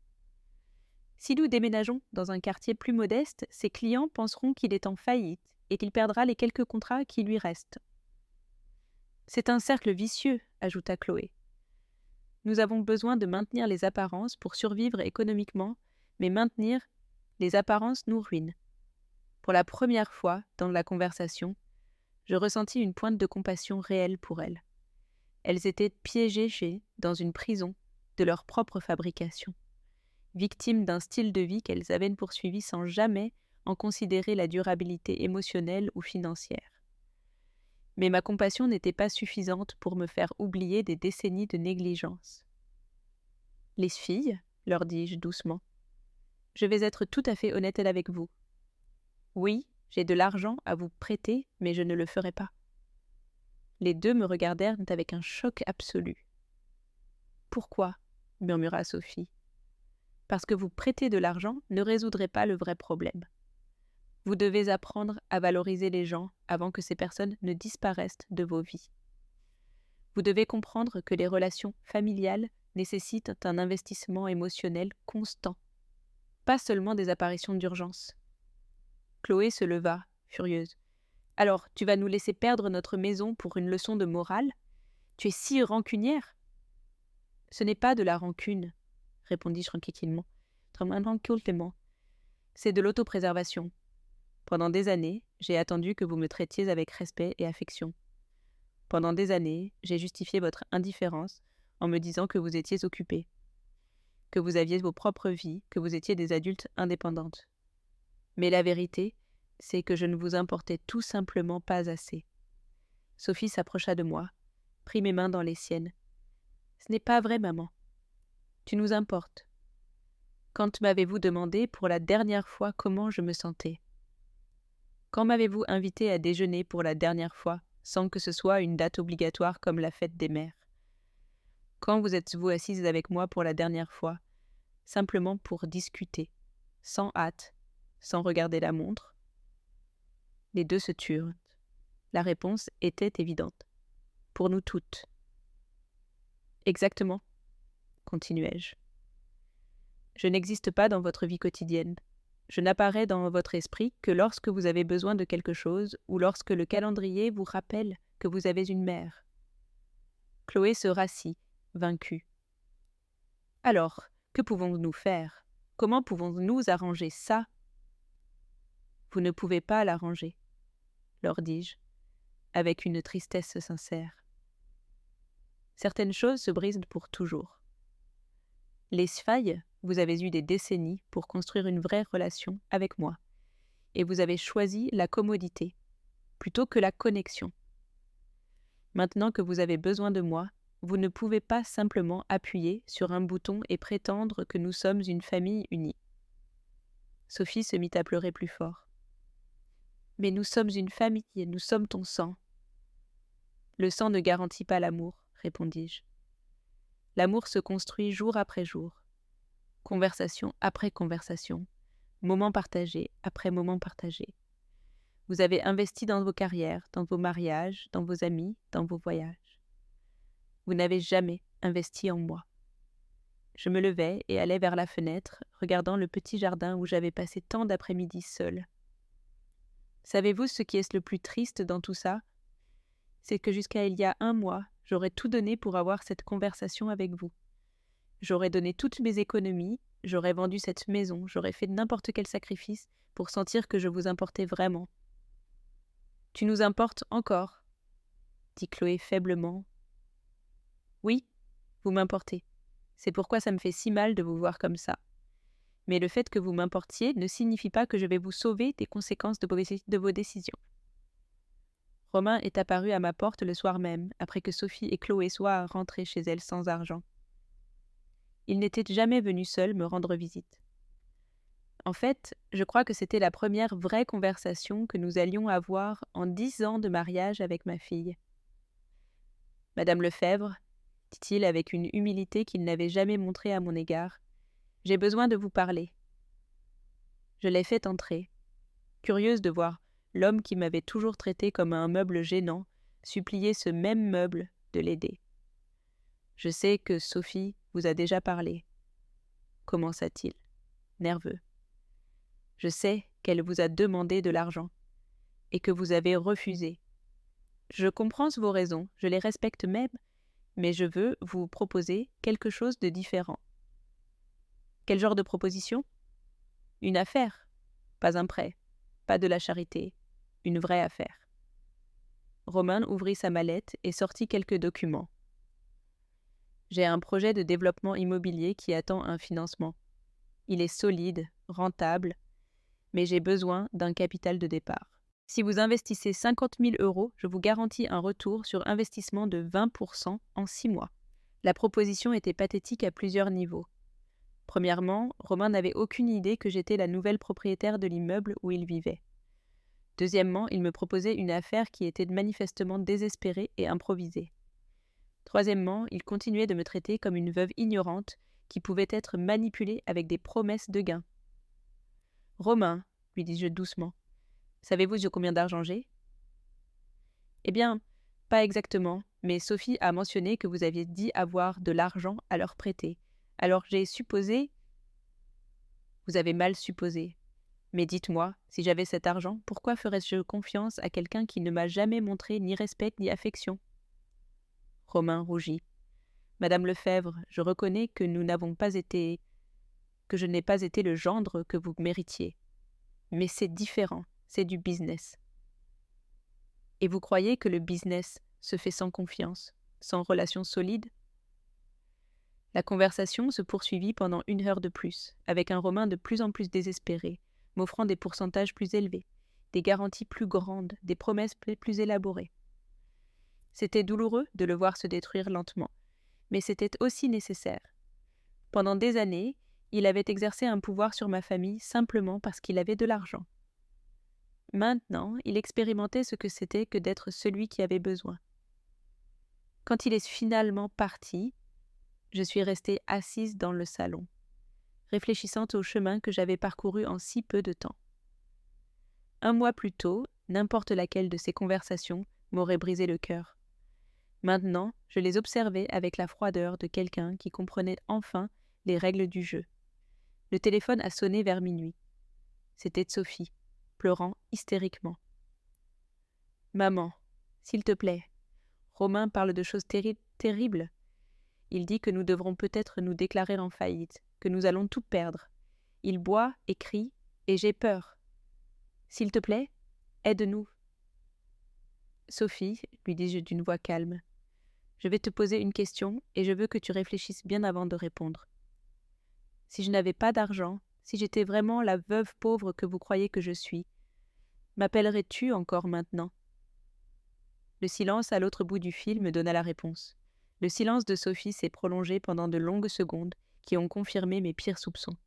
Si nous déménageons dans un quartier plus modeste, ses clients penseront qu'il est en faillite et qu'il perdra les quelques contrats qui lui restent. » « C'est un cercle vicieux, » ajouta Chloé. « Nous avons besoin de maintenir les apparences pour survivre économiquement, mais maintenir les apparences nous ruine. » Pour la première fois dans la conversation, je ressentis une pointe de compassion réelle pour elles. Elles étaient piégées dans une prison de leur propre fabrication, victimes d'un style de vie qu'elles avaient poursuivi sans jamais en considérer la durabilité émotionnelle ou financière. Mais ma compassion n'était pas suffisante pour me faire oublier des décennies de négligence. « Les filles, leur dis-je doucement, Je vais être tout à fait honnête avec vous. Oui, j'ai de l'argent à vous prêter, mais je ne le ferai pas. » Les deux me regardèrent avec un choc absolu. « Pourquoi ?» murmura Sophie. « Parce que vous prêter de l'argent ne résoudrait pas le vrai problème. Vous devez apprendre à valoriser les gens avant que ces personnes ne disparaissent de vos vies. Vous devez comprendre que les relations familiales nécessitent un investissement émotionnel constant, pas seulement des apparitions d'urgence. » Chloé se leva, furieuse. « Alors, tu vas nous laisser perdre notre maison pour une leçon de morale ? Tu es si rancunière !»« Ce n'est pas de la rancune, » répondis-je tranquillement. « C'est de l'autopréservation. Pendant des années, j'ai attendu que vous me traitiez avec respect et affection. Pendant des années, j'ai justifié votre indifférence en me disant que vous étiez occupée, que vous aviez vos propres vies, que vous étiez des adultes indépendantes. Mais la vérité, c'est que je ne vous importais tout simplement pas assez. » Sophie s'approcha de moi, prit mes mains dans les siennes. « Ce n'est pas vrai, maman. Tu nous importes. Quand m'avez-vous demandé pour la dernière fois comment je me sentais ? Quand m'avez-vous invité à déjeuner pour la dernière fois, sans que ce soit une date obligatoire comme la fête des mères ? Quand vous êtes-vous assise avec moi pour la dernière fois, simplement pour discuter, sans hâte, sans regarder la montre ?» Les deux se turent. La réponse était évidente. Pour nous toutes. « Exactement, » continuai-je. « Je n'existe pas dans votre vie quotidienne. Je n'apparais dans votre esprit que lorsque vous avez besoin de quelque chose ou lorsque le calendrier vous rappelle que vous avez une mère. » Chloé se rassit, vaincue. « Alors, que pouvons-nous faire ? Comment pouvons-nous arranger ça ? » ?»« Vous ne pouvez pas l'arranger, » leur dis-je, avec une tristesse sincère. « Certaines choses se brisent pour toujours. Les failles, vous avez eu des décennies pour construire une vraie relation avec moi, et vous avez choisi la commodité plutôt que la connexion. Maintenant que vous avez besoin de moi, vous ne pouvez pas simplement appuyer sur un bouton et prétendre que nous sommes une famille unie. » Sophie se mit à pleurer plus fort. « Mais nous sommes une famille et nous sommes ton sang. » »« Le sang ne garantit pas l'amour, » répondis-je. « L'amour se construit jour après jour, conversation après conversation, moment partagé après moment partagé. Vous avez investi dans vos carrières, dans vos mariages, dans vos amis, dans vos voyages. Vous n'avez jamais investi en moi. » Je me levai et allai vers la fenêtre, regardant le petit jardin où j'avais passé tant d'après-midi seule. Savez-vous ce qui est le plus triste dans tout ça ? C'est que jusqu'à il y a 1 mois, j'aurais tout donné pour avoir cette conversation avec vous. J'aurais donné toutes mes économies, j'aurais vendu cette maison, j'aurais fait n'importe quel sacrifice pour sentir que je vous importais vraiment. « Tu nous importes encore, » dit Chloé faiblement. « Oui, vous m'importez. C'est pourquoi ça me fait si mal de vous voir comme ça. Mais le fait que vous m'importiez ne signifie pas que je vais vous sauver des conséquences de vos décisions. » Romain est apparu à ma porte le soir même, après que Sophie et Chloé soient rentrées chez elles sans argent. Il n'était jamais venu seul me rendre visite. En fait, je crois que c'était la première vraie conversation que nous allions avoir en 10 ans de mariage avec ma fille. « Madame Lefebvre, » dit-il avec une humilité qu'il n'avait jamais montrée à mon égard, « j'ai besoin de vous parler. » Je l'ai fait entrer, curieuse de voir l'homme qui m'avait toujours traité comme un meuble gênant supplier ce même meuble de l'aider. « Je sais que Sophie vous a déjà parlé, » commença-t-il, nerveux. « Je sais qu'elle vous a demandé de l'argent et que vous avez refusé. Je comprends vos raisons, je les respecte même, mais je veux vous proposer quelque chose de différent. » « Quel genre de proposition ? » ?»« Une affaire, pas un prêt, pas de la charité, une vraie affaire. » Romain ouvrit sa mallette et sortit quelques documents. « J'ai un projet de développement immobilier qui attend un financement. Il est solide, rentable, mais j'ai besoin d'un capital de départ. Si vous investissez 50 000 €, je vous garantis un retour sur investissement de 20% en 6 mois. » La proposition était pathétique à plusieurs niveaux. Premièrement, Romain n'avait aucune idée que j'étais la nouvelle propriétaire de l'immeuble où il vivait. Deuxièmement, il me proposait une affaire qui était manifestement désespérée et improvisée. Troisièmement, il continuait de me traiter comme une veuve ignorante qui pouvait être manipulée avec des promesses de gain. « Romain, lui dis-je doucement, savez-vous de combien d'argent j'ai ? » « Eh bien, pas exactement, mais Sophie a mentionné que vous aviez dit avoir de l'argent à leur prêter. Alors j'ai supposé… » « Vous avez mal supposé. Mais dites-moi, si j'avais cet argent, pourquoi ferais-je confiance à quelqu'un qui ne m'a jamais montré ni respect ni affection ?» Romain rougit. « Madame Lefebvre, je reconnais que je n'ai pas été le gendre que vous méritiez. Mais c'est différent, c'est du business. » « Et vous croyez que le business se fait sans confiance, sans relation solide ?» La conversation se poursuivit pendant 1 heure de plus, avec un Romain de plus en plus désespéré, m'offrant des pourcentages plus élevés, des garanties plus grandes, des promesses plus élaborées. C'était douloureux de le voir se détruire lentement, mais c'était aussi nécessaire. Pendant des années, il avait exercé un pouvoir sur ma famille simplement parce qu'il avait de l'argent. Maintenant, il expérimentait ce que c'était que d'être celui qui avait besoin. Quand il est finalement parti, je suis restée assise dans le salon, réfléchissant au chemin que j'avais parcouru en si peu de temps. 1 mois plus tôt, n'importe laquelle de ces conversations m'aurait brisé le cœur. Maintenant, je les observais avec la froideur de quelqu'un qui comprenait enfin les règles du jeu. Le téléphone a sonné vers minuit. C'était Sophie, pleurant hystériquement. « Maman, s'il te plaît, Romain parle de choses terribles. Il dit que nous devrons peut-être nous déclarer en faillite, que nous allons tout perdre. Il boit et crie, et j'ai peur. S'il te plaît, aide-nous. » « Sophie, lui dis-je d'une voix calme, je vais te poser une question et je veux que tu réfléchisses bien avant de répondre. Si je n'avais pas d'argent, si j'étais vraiment la veuve pauvre que vous croyez que je suis, m'appellerais-tu encore maintenant ?» Le silence à l'autre bout du fil me donna la réponse. Le silence de Sophie s'est prolongé pendant de longues secondes qui ont confirmé mes pires soupçons.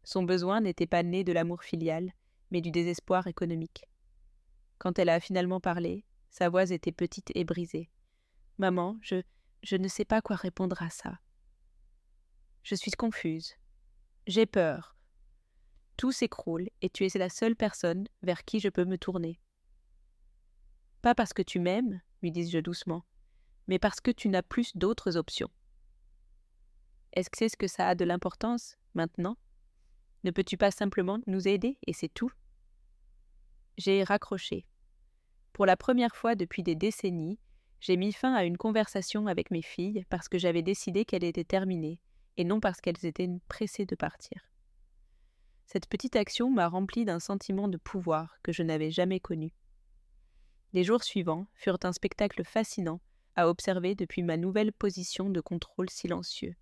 Son besoin n'était pas né de l'amour filial, mais du désespoir économique. Quand elle a finalement parlé, sa voix était petite et brisée. « Maman, je ne sais pas quoi répondre à ça. Je suis confuse. J'ai peur. Tout s'écroule et tu es la seule personne vers qui je peux me tourner. » « Pas parce que tu m'aimes, lui dis-je doucement, mais parce que tu n'as plus d'autres options. » « Est-ce que c'est ce que ça a de l'importance, maintenant ? Ne peux-tu pas simplement nous aider et c'est tout ?» J'ai raccroché. Pour la première fois depuis des décennies, j'ai mis fin à une conversation avec mes filles parce que j'avais décidé qu'elle était terminée et non parce qu'elles étaient pressées de partir. Cette petite action m'a rempli d'un sentiment de pouvoir que je n'avais jamais connu. Les jours suivants furent un spectacle fascinant à observer depuis ma nouvelle position de contrôle silencieux.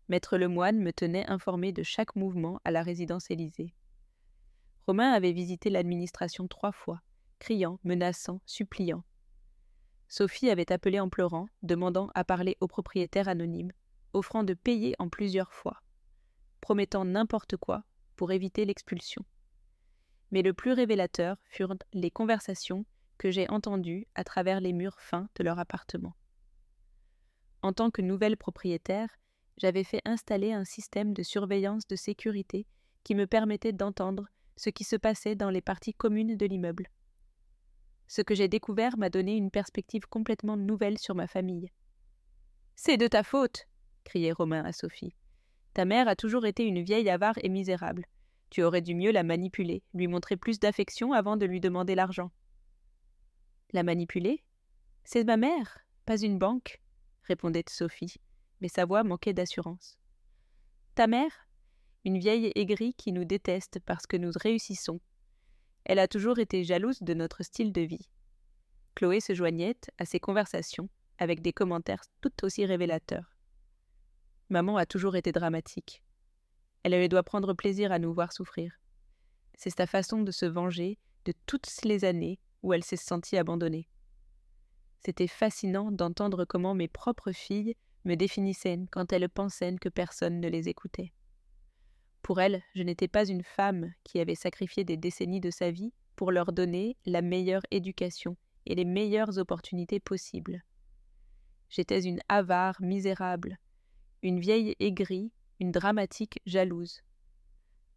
Maître Lemoine me tenait informé de chaque mouvement à la résidence Élysée. Romain avait visité l'administration 3 fois, criant, menaçant, suppliant. Sophie avait appelé en pleurant, demandant à parler au propriétaire anonyme, offrant de payer en plusieurs fois, promettant n'importe quoi pour éviter l'expulsion. Mais le plus révélateur furent les conversations que j'ai entendues à travers les murs fins de leur appartement. En tant que nouvelle propriétaire, j'avais fait installer un système de surveillance de sécurité qui me permettait d'entendre ce qui se passait dans les parties communes de l'immeuble. Ce que j'ai découvert m'a donné une perspective complètement nouvelle sur ma famille. « C'est de ta faute !» criait Romain à Sophie. « Ta mère a toujours été une vieille avare et misérable. Tu aurais dû mieux la manipuler, lui montrer plus d'affection avant de lui demander l'argent. » « La manipuler ? C'est ma mère, pas une banque, » répondait Sophie, mais sa voix manquait d'assurance. « Ta mère ? Une vieille aigrie qui nous déteste parce que nous réussissons. Elle a toujours été jalouse de notre style de vie. » Chloé se joignait à ces conversations avec des commentaires tout aussi révélateurs. Maman a toujours été dramatique. Elle doit prendre plaisir à nous voir souffrir. C'est sa façon de se venger de toutes les années où elle s'est sentie abandonnée. C'était fascinant d'entendre comment mes propres filles me définissaient quand elles pensaient que personne ne les écoutait. Pour elles, je n'étais pas une femme qui avait sacrifié des décennies de sa vie pour leur donner la meilleure éducation et les meilleures opportunités possibles. J'étais une avare misérable, une vieille aigrie, une dramatique jalouse.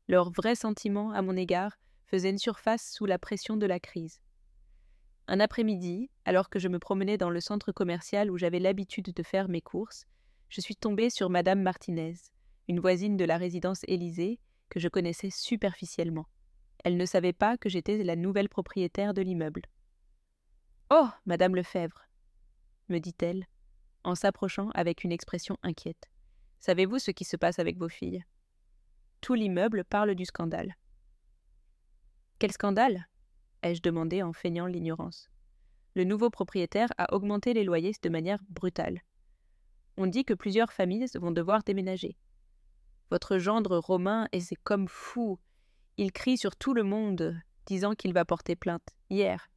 Leurs vrais sentiments à mon égard faisaient une surface sous la pression de la crise. Un après-midi, alors que je me promenais dans le centre commercial où j'avais l'habitude de faire mes courses, je suis tombée sur Madame Martinez, une voisine de la résidence Élysée que je connaissais superficiellement. Elle ne savait pas que j'étais la nouvelle propriétaire de l'immeuble. « Oh, Madame Lefebvre !» me dit-elle, en s'approchant avec une expression inquiète. « Savez-vous ce qui se passe avec vos filles ? » Tout l'immeuble parle du scandale. « Quel scandale ?» ai-je demandé en feignant l'ignorance. Le nouveau propriétaire a augmenté les loyers de manière brutale. On dit que plusieurs familles vont devoir déménager. Votre gendre Romain est comme fou. Il crie sur tout le monde, disant qu'il va porter plainte, hier.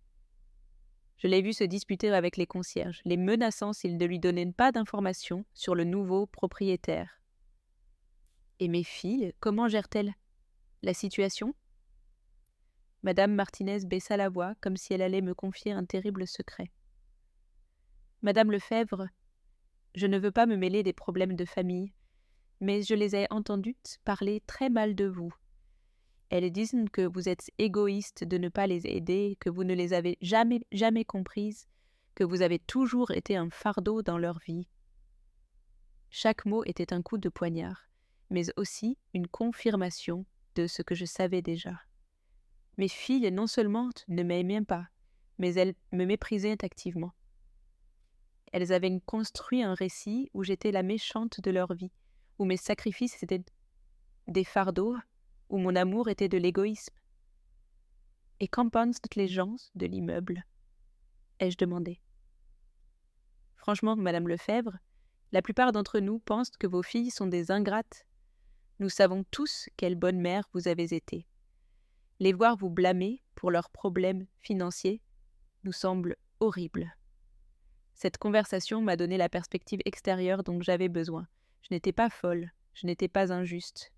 Je l'ai vu se disputer avec les concierges, les menaçant s'ils ne lui donnaient pas d'informations sur le nouveau propriétaire. Et mes filles, comment gèrent-elles la situation ? Madame Martinez baissa la voix comme si elle allait me confier un terrible secret. Madame Lefebvre, je ne veux pas me mêler des problèmes de famille, mais je les ai entendues parler très mal de vous. Elles disent que vous êtes égoïste de ne pas les aider, que vous ne les avez jamais comprises, que vous avez toujours été un fardeau dans leur vie. Chaque mot était un coup de poignard, mais aussi une confirmation de ce que je savais déjà. Mes filles non seulement ne m'aimaient pas, mais elles me méprisaient activement. Elles avaient construit un récit où j'étais la méchante de leur vie, où mes sacrifices étaient des fardeaux, où mon amour était de l'égoïsme. Et qu'en pensent les gens de l'immeuble ? Ai-je demandé. Franchement, Madame Lefebvre, la plupart d'entre nous pensent que vos filles sont des ingrates. Nous savons tous quelle bonne mère vous avez été. Les voir vous blâmer pour leurs problèmes financiers nous semble horrible. Cette conversation m'a donné la perspective extérieure dont j'avais besoin. Je n'étais pas folle, je n'étais pas injuste.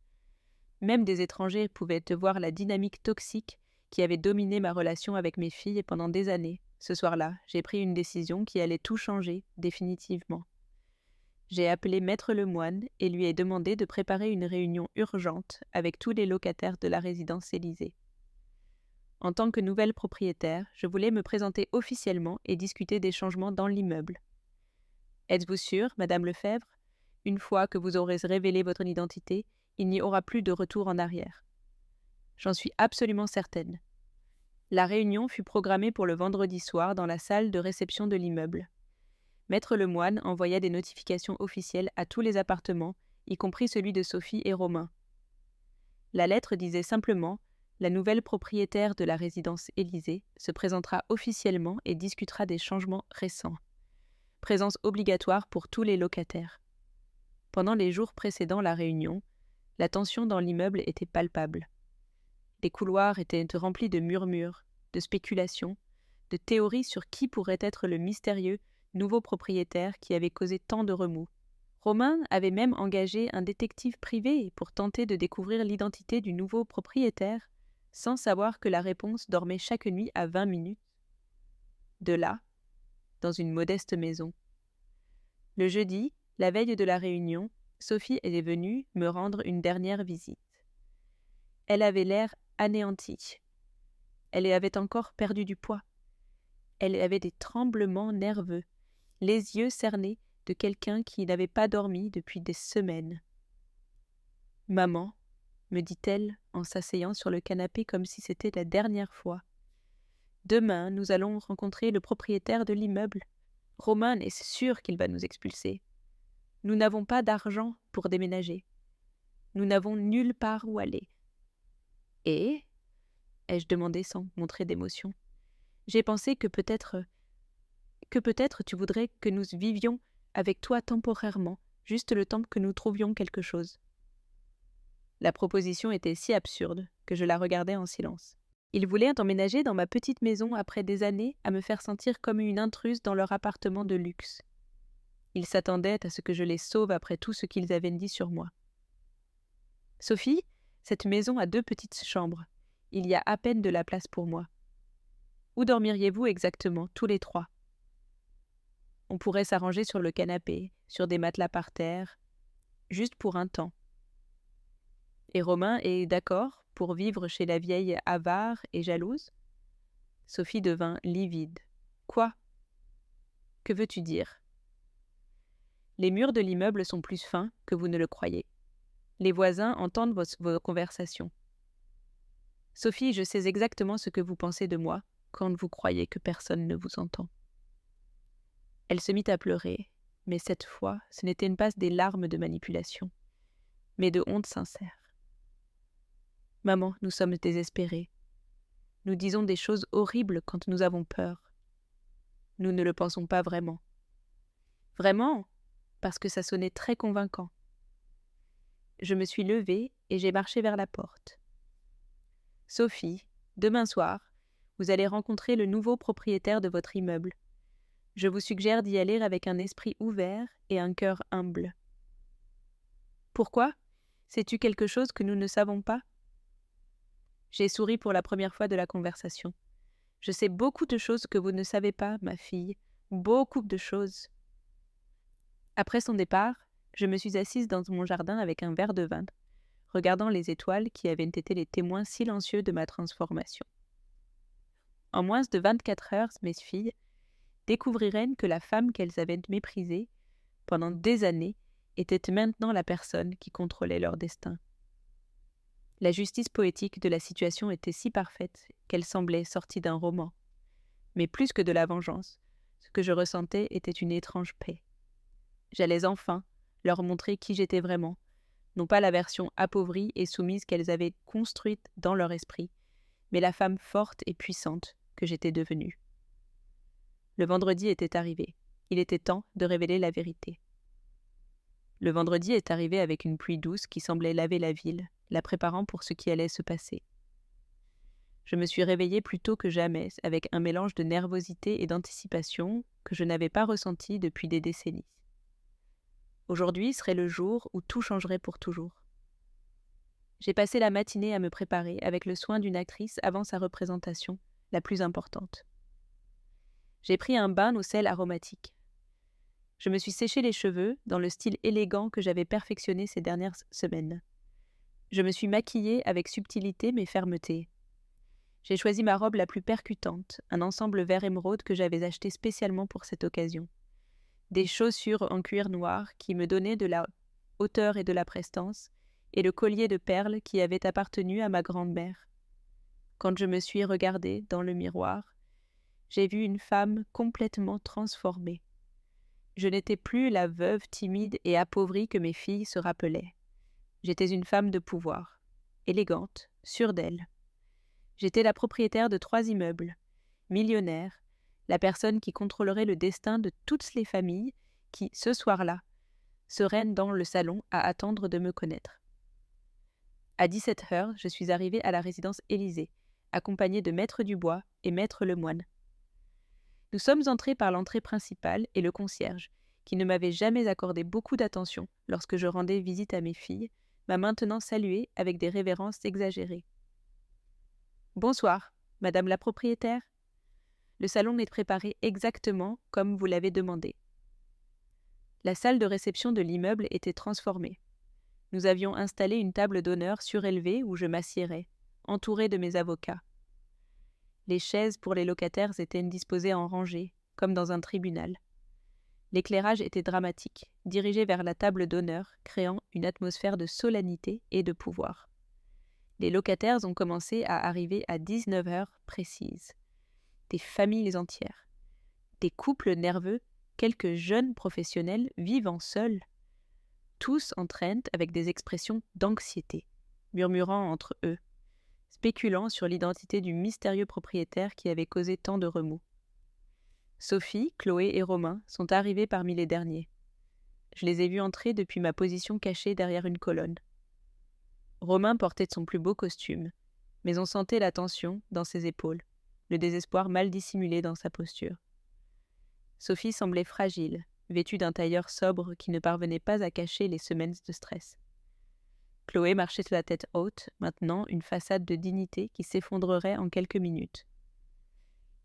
Même des étrangers pouvaient voir la dynamique toxique qui avait dominé ma relation avec mes filles pendant des années. Ce soir-là, j'ai pris une décision qui allait tout changer définitivement. J'ai appelé Maître Lemoine et lui ai demandé de préparer une réunion urgente avec tous les locataires de la résidence Élysée. En tant que nouvelle propriétaire, je voulais me présenter officiellement et discuter des changements dans l'immeuble. Êtes-vous sûre, Madame Lefebvre ? Une fois que vous aurez révélé votre identité, il n'y aura plus de retour en arrière. J'en suis absolument certaine. La réunion fut programmée pour le vendredi soir dans la salle de réception de l'immeuble. Maître Lemoine envoya des notifications officielles à tous les appartements, y compris celui de Sophie et Romain. La lettre disait simplement « La nouvelle propriétaire de la résidence Élysée se présentera officiellement et discutera des changements récents. Présence obligatoire pour tous les locataires. » Pendant les jours précédant la réunion, la tension dans l'immeuble était palpable. Les couloirs étaient remplis de murmures, de spéculations, de théories sur qui pourrait être le mystérieux nouveau propriétaire qui avait causé tant de remous. Romain avait même engagé un détective privé pour tenter de découvrir l'identité du nouveau propriétaire, sans savoir que la réponse dormait chaque nuit à 20 minutes. De là, dans une modeste maison. Le jeudi, la veille de la réunion, Sophie est venue me rendre une dernière visite. Elle avait l'air anéantie. Elle avait encore perdu du poids. Elle avait des tremblements nerveux, les yeux cernés de quelqu'un qui n'avait pas dormi depuis des semaines. « Maman, » me dit-elle en s'asseyant sur le canapé comme si c'était la dernière fois. « Demain, nous allons rencontrer le propriétaire de l'immeuble. Romain est sûr qu'il va nous expulser. Nous n'avons pas d'argent pour déménager. Nous n'avons nulle part où aller. » « Et ?» ai-je demandé sans montrer d'émotion. « J'ai pensé que peut-être tu voudrais que nous vivions avec toi temporairement, juste le temps que nous trouvions quelque chose. » La proposition était si absurde que je la regardais en silence. Ils voulaient emménager dans ma petite maison après des années à me faire sentir comme une intruse dans leur appartement de luxe. Ils s'attendaient à ce que je les sauve après tout ce qu'ils avaient dit sur moi. « Sophie, cette maison a 2 petites chambres. Il y a à peine de la place pour moi. Où dormiriez-vous exactement, tous les 3 ? On pourrait s'arranger sur le canapé, sur des matelas par terre, juste pour un temps. Et Romain est d'accord pour vivre chez la vieille avare et jalouse ?» Sophie devint livide. « Quoi ? Que veux-tu dire ? » « Les murs de l'immeuble sont plus fins que vous ne le croyez. Les voisins entendent vos conversations. Sophie, je sais exactement ce que vous pensez de moi quand vous croyez que personne ne vous entend. » Elle se mit à pleurer, mais cette fois, ce n'étaient pas des larmes de manipulation, mais de honte sincère. « Maman, nous sommes désespérés. Nous disons des choses horribles quand nous avons peur. Nous ne le pensons pas vraiment. » « Vraiment ? Parce que ça sonnait très convaincant. » Je me suis levée et j'ai marché vers la porte. « Sophie, demain soir, vous allez rencontrer le nouveau propriétaire de votre immeuble. Je vous suggère d'y aller avec un esprit ouvert et un cœur humble. » « Pourquoi ? Sais-tu quelque chose que nous ne savons pas ? » J'ai souri pour la première fois de la conversation. « Je sais beaucoup de choses que vous ne savez pas, ma fille, beaucoup de choses. » Après son départ, je me suis assise dans mon jardin avec un verre de vin, regardant les étoiles qui avaient été les témoins silencieux de ma transformation. En moins de 24 heures, mes filles découvriraient que la femme qu'elles avaient méprisée pendant des années était maintenant la personne qui contrôlait leur destin. La justice poétique de la situation était si parfaite qu'elle semblait sortie d'un roman. Mais plus que de la vengeance, ce que je ressentais était une étrange paix. J'allais enfin leur montrer qui j'étais vraiment, non pas la version appauvrie et soumise qu'elles avaient construite dans leur esprit, mais la femme forte et puissante que j'étais devenue. Le vendredi était arrivé. Il était temps de révéler la vérité. Le vendredi est arrivé avec une pluie douce qui semblait laver la ville, la préparant pour ce qui allait se passer. Je me suis réveillée plus tôt que jamais, avec un mélange de nervosité et d'anticipation que je n'avais pas ressenti depuis des décennies. Aujourd'hui serait le jour où tout changerait pour toujours. J'ai passé la matinée à me préparer avec le soin d'une actrice avant sa représentation, la plus importante. J'ai pris un bain au sel aromatique. Je me suis séché les cheveux dans le style élégant que j'avais perfectionné ces dernières semaines. Je me suis maquillée avec subtilité mais fermeté. J'ai choisi ma robe la plus percutante, un ensemble vert émeraude que j'avais acheté spécialement pour cette occasion. Des chaussures en cuir noir qui me donnaient de la hauteur et de la prestance, et le collier de perles qui avait appartenu à ma grand-mère. Quand je me suis regardée dans le miroir, j'ai vu une femme complètement transformée. Je n'étais plus la veuve timide et appauvrie que mes filles se rappelaient. J'étais une femme de pouvoir, élégante, sûre d'elle. J'étais la propriétaire de 3 immeubles, millionnaire, la personne qui contrôlerait le destin de toutes les familles qui, ce soir-là, seraient dans le salon à attendre de me connaître. À 17 heures, je suis arrivée à la résidence Élysée, accompagnée de Maître Dubois et Maître Lemoine. Nous sommes entrés par l'entrée principale et le concierge, qui ne m'avait jamais accordé beaucoup d'attention lorsque je rendais visite à mes filles, m'a maintenant salué avec des révérences exagérées. « Bonsoir, Madame la propriétaire. Le salon est préparé exactement comme vous l'avez demandé. » La salle de réception de l'immeuble était transformée. Nous avions installé une table d'honneur surélevée où je m'assiérais, entourée de mes avocats. Les chaises pour les locataires étaient disposées en rangées, comme dans un tribunal. L'éclairage était dramatique, dirigé vers la table d'honneur, créant une atmosphère de solennité et de pouvoir. Les locataires ont commencé à arriver à 19 heures précises. Des familles entières, des couples nerveux, quelques jeunes professionnels vivant seuls, tous entraînent avec des expressions d'anxiété, murmurant entre eux, spéculant sur l'identité du mystérieux propriétaire qui avait causé tant de remous. Sophie, Chloé et Romain sont arrivés parmi les derniers. Je les ai vus entrer depuis ma position cachée derrière une colonne. Romain portait son plus beau costume, mais on sentait la tension dans ses épaules, le désespoir mal dissimulé dans sa posture. Sophie semblait fragile, vêtue d'un tailleur sobre qui ne parvenait pas à cacher les semaines de stress. Chloé marchait la tête haute, maintenant une façade de dignité qui s'effondrerait en quelques minutes.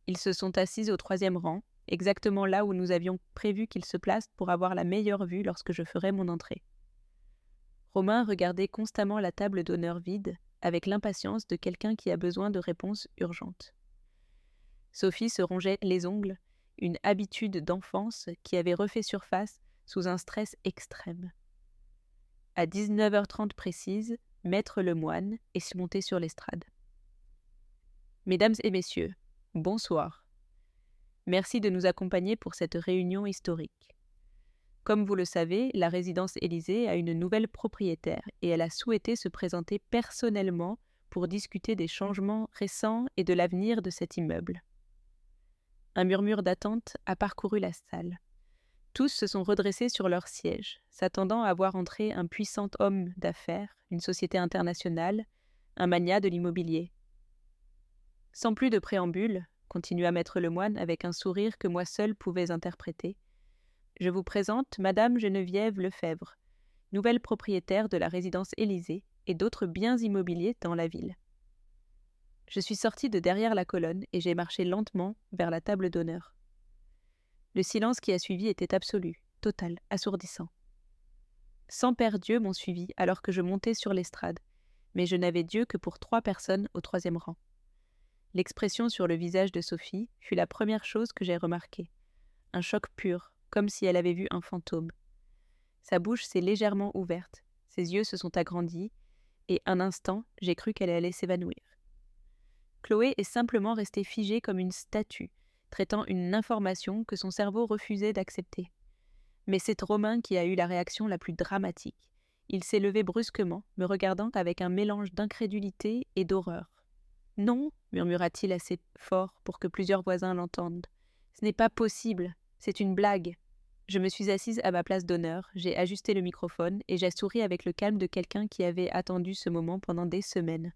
Ils se sont assis au 3e rang, exactement là où nous avions prévu qu'ils se placent pour avoir la meilleure vue lorsque je ferai mon entrée. Romain regardait constamment la table d'honneur vide, avec l'impatience de quelqu'un qui a besoin de réponses urgentes. Sophie se rongeait les ongles, une habitude d'enfance qui avait refait surface sous un stress extrême. À 19h30 précise, Maître Lemoine est monté sur l'estrade. « Mesdames et messieurs, bonsoir. Merci de nous accompagner pour cette réunion historique. Comme vous le savez, la résidence Élysée a une nouvelle propriétaire et elle a souhaité se présenter personnellement pour discuter des changements récents et de l'avenir de cet immeuble. » Un murmure d'attente a parcouru la salle. Tous se sont redressés sur leurs sièges, s'attendant à voir entrer un puissant homme d'affaires, une société internationale, un magnat de l'immobilier. Sans plus de préambule, continua Maître Lemoine avec un sourire que moi seul pouvais interpréter, je vous présente Madame Geneviève Lefebvre, nouvelle propriétaire de la résidence Élysée et d'autres biens immobiliers dans la ville. Je suis sortie de derrière la colonne et j'ai marché lentement vers la table d'honneur. Le silence qui a suivi était absolu, total, assourdissant. 100 pères Dieu m'ont suivi alors que je montais sur l'estrade, mais je n'avais Dieu que pour 3 personnes au 3e rang. L'expression sur le visage de Sophie fut la première chose que j'ai remarquée. Un choc pur, comme si elle avait vu un fantôme. Sa bouche s'est légèrement ouverte, ses yeux se sont agrandis, et un instant, j'ai cru qu'elle allait s'évanouir. Chloé est simplement restée figée comme une statue, traitant une information que son cerveau refusait d'accepter. Mais c'est Romain qui a eu la réaction la plus dramatique. Il s'est levé brusquement, me regardant avec un mélange d'incrédulité et d'horreur. « Non » murmura-t-il assez fort pour que plusieurs voisins l'entendent. « Ce n'est pas possible, c'est une blague. » Je me suis assise à ma place d'honneur, j'ai ajusté le microphone et j'ai souri avec le calme de quelqu'un qui avait attendu ce moment pendant des semaines.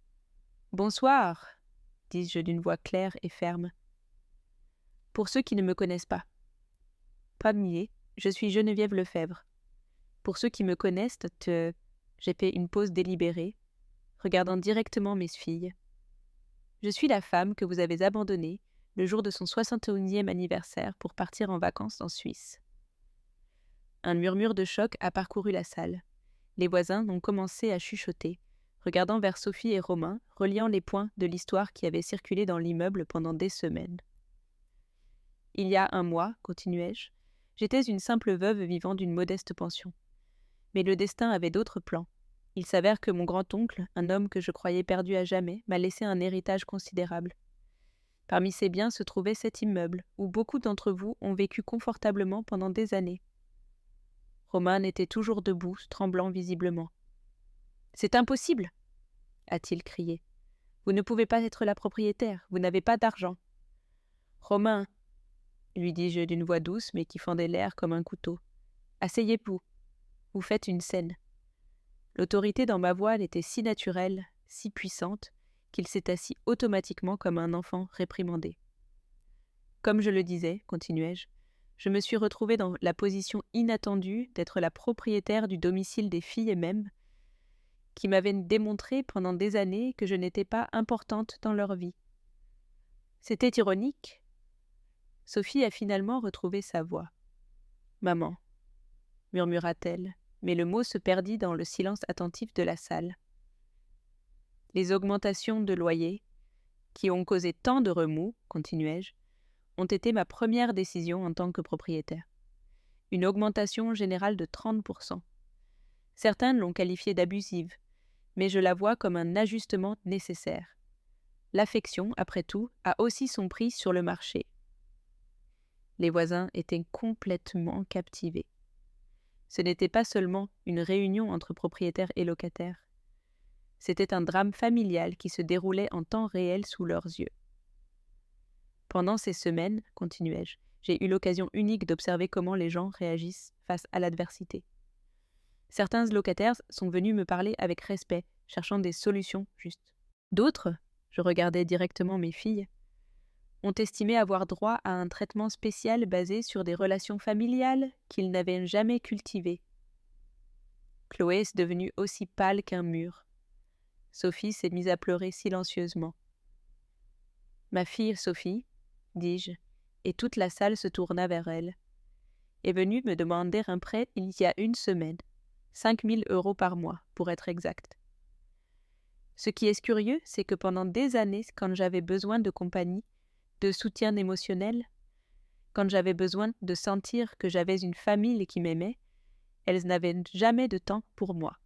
« Bonsoir » dis-je d'une voix claire et ferme. « Pour ceux qui ne me connaissent pas. Premier, je suis Geneviève Lefebvre. Pour ceux qui me connaissent, j'ai fait une pause délibérée, regardant directement mes filles. Je suis la femme que vous avez abandonnée le jour de son 61e anniversaire pour partir en vacances en Suisse. » Un murmure de choc a parcouru la salle. Les voisins ont commencé à chuchoter, regardant vers Sophie et Romain, reliant les points de l'histoire qui avait circulé dans l'immeuble pendant des semaines. « Il y a 1 mois, continuai-je, j'étais une simple veuve vivant d'une modeste pension. Mais le destin avait d'autres plans. Il s'avère que mon grand-oncle, un homme que je croyais perdu à jamais, m'a laissé un héritage considérable. Parmi ces biens se trouvait cet immeuble, où beaucoup d'entre vous ont vécu confortablement pendant des années. » Romain était toujours debout, tremblant visiblement. « C'est impossible !» a-t-il crié. « Vous ne pouvez pas être la propriétaire, vous n'avez pas d'argent. »« Romain !» lui dis-je d'une voix douce mais qui fendait l'air comme un couteau. « Asseyez-vous. Vous faites une scène. » L'autorité dans ma voix était si naturelle, si puissante, qu'il s'est assis automatiquement comme un enfant réprimandé. Comme je le disais, continuai-je, je me suis retrouvée dans la position inattendue d'être la propriétaire du domicile des filles mêmes, qui m'avaient démontré pendant des années que je n'étais pas importante dans leur vie. C'était ironique. Sophie a finalement retrouvé sa voix. « Maman » murmura-t-elle, mais le mot se perdit dans le silence attentif de la salle. Les augmentations de loyer, qui ont causé tant de remous, continuai-je, ont été ma première décision en tant que propriétaire. Une augmentation générale de 30%. Certains l'ont qualifiée d'abusive, mais je la vois comme un ajustement nécessaire. L'affection, après tout, a aussi son prix sur le marché. Les voisins étaient complètement captivés. Ce n'était pas seulement une réunion entre propriétaires et locataires. C'était un drame familial qui se déroulait en temps réel sous leurs yeux. Pendant ces semaines, continuai-je, j'ai eu l'occasion unique d'observer comment les gens réagissent face à l'adversité. Certains locataires sont venus me parler avec respect, cherchant des solutions justes. D'autres, je regardais directement mes filles, ont estimé avoir droit à un traitement spécial basé sur des relations familiales qu'ils n'avaient jamais cultivées. Chloé est devenue aussi pâle qu'un mur. Sophie s'est mise à pleurer silencieusement. « Ma fille Sophie, dis-je, et toute la salle se tourna vers elle, est venue me demander un prêt il y a une semaine, 5 000 € par mois, pour être exact. Ce qui est curieux, c'est que pendant des années, quand j'avais besoin de compagnie, de soutien émotionnel, quand j'avais besoin de sentir que j'avais une famille qui m'aimait, elles n'avaient jamais de temps pour moi. »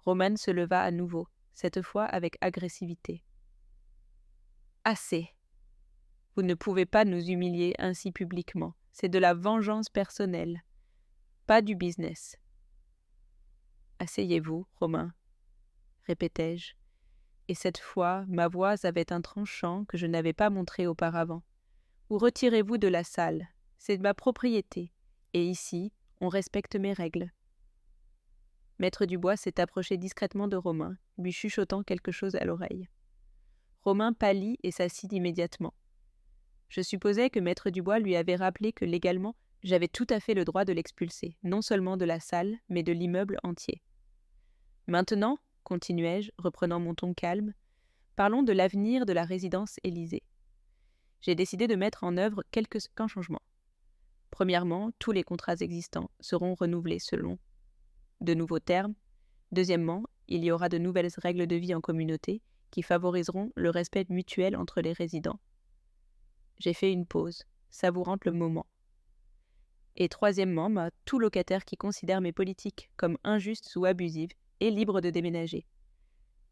Roman se leva à nouveau, cette fois avec agressivité. « Assez. Vous ne pouvez pas nous humilier ainsi publiquement. C'est de la vengeance personnelle, pas du business. »« Asseyez-vous, Romain, » répétai-je, et cette fois ma voix avait un tranchant que je n'avais pas montré auparavant. « Ou retirez-vous de la salle, c'est ma propriété, et ici, on respecte mes règles. » Maître Dubois s'est approché discrètement de Romain, lui chuchotant quelque chose à l'oreille. Romain pâlit et s'assit immédiatement. Je supposais que Maître Dubois lui avait rappelé que légalement, j'avais tout à fait le droit de l'expulser, non seulement de la salle, mais de l'immeuble entier. « Maintenant, continuai-je, reprenant mon ton calme, parlons de l'avenir de la résidence Élysée. J'ai décidé de mettre en œuvre quelques changements. Premièrement, tous les contrats existants seront renouvelés selon de nouveaux termes. Deuxièmement, il y aura de nouvelles règles de vie en communauté qui favoriseront le respect mutuel entre les résidents. » J'ai fait une pause, savourant le moment. « Et troisièmement, tout locataire qui considère mes politiques comme injustes ou abusives est libre de déménager.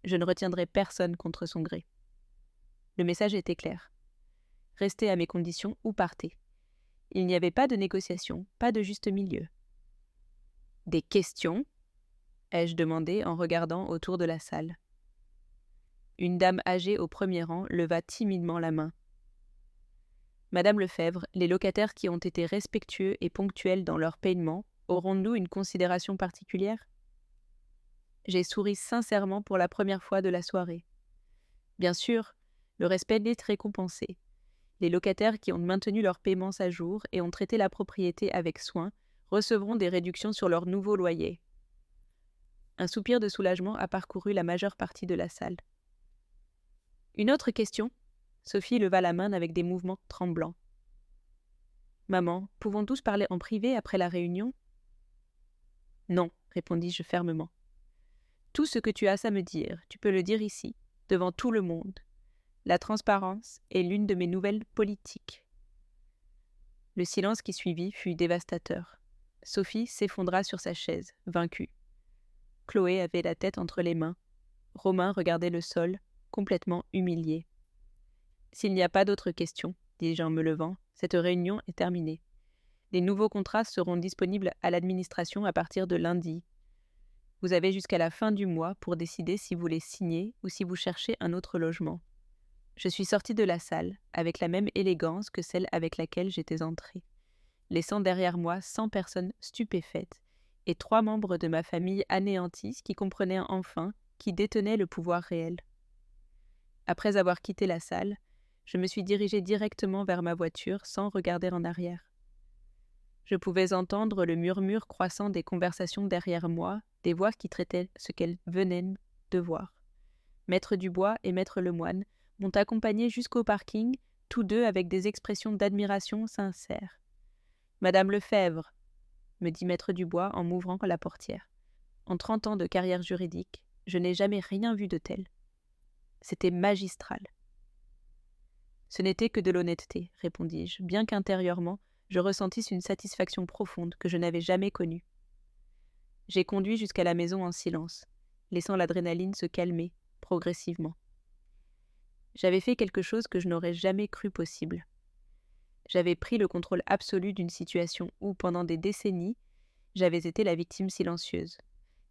Je ne retiendrai personne contre son gré. » Le message était clair. Restez à mes conditions ou partez. Il n'y avait pas de négociation, pas de juste milieu. « Des questions ?» ai-je demandé en regardant autour de la salle. Une dame âgée au premier rang leva timidement la main. « Madame Lefebvre, les locataires qui ont été respectueux et ponctuels dans leur paiement auront-nous une considération particulière ?» J'ai souri sincèrement pour la première fois de la soirée. Bien sûr, le respect est récompensé. Les locataires qui ont maintenu leurs paiements à jour et ont traité la propriété avec soin recevront des réductions sur leur nouveau loyer. Un soupir de soulagement a parcouru la majeure partie de la salle. « Une autre question ?» Sophie leva la main avec des mouvements tremblants. « Maman, pouvons-nous parler en privé après la réunion ?»« Non, » répondis-je fermement. « Tout ce que tu as à me dire, tu peux le dire ici, devant tout le monde. La transparence est l'une de mes nouvelles politiques. » Le silence qui suivit fut dévastateur. Sophie s'effondra sur sa chaise, vaincue. Chloé avait la tête entre les mains. Romain regardait le sol, complètement humilié. « S'il n'y a pas d'autres questions, dis-je en me levant, cette réunion est terminée. Les nouveaux contrats seront disponibles à l'administration à partir de lundi. Vous avez jusqu'à la fin du mois pour décider si vous les signez ou si vous cherchez un autre logement. » Je suis sortie de la salle avec la même élégance que celle avec laquelle j'étais entrée, laissant derrière moi 100 personnes stupéfaites et 3 membres de ma famille anéantis qui comprenaient enfin qui détenait le pouvoir réel. Après avoir quitté la salle, je me suis dirigée directement vers ma voiture sans regarder en arrière. Je pouvais entendre le murmure croissant des conversations derrière moi, des voix qui traitaient ce qu'elles venaient de voir. Maître Dubois et Maître Lemoine m'ont accompagné jusqu'au parking, tous deux avec des expressions d'admiration sincères. « Madame Lefebvre !» me dit Maître Dubois en m'ouvrant la portière. En 30 ans de carrière juridique, je n'ai jamais rien vu de tel. C'était magistral. « Ce n'était que de l'honnêteté, répondis-je, bien qu'intérieurement, je ressentisse une satisfaction profonde que je n'avais jamais connue. J'ai conduit jusqu'à la maison en silence, laissant l'adrénaline se calmer progressivement. J'avais fait quelque chose que je n'aurais jamais cru possible. J'avais pris le contrôle absolu d'une situation où, pendant des décennies, j'avais été la victime silencieuse.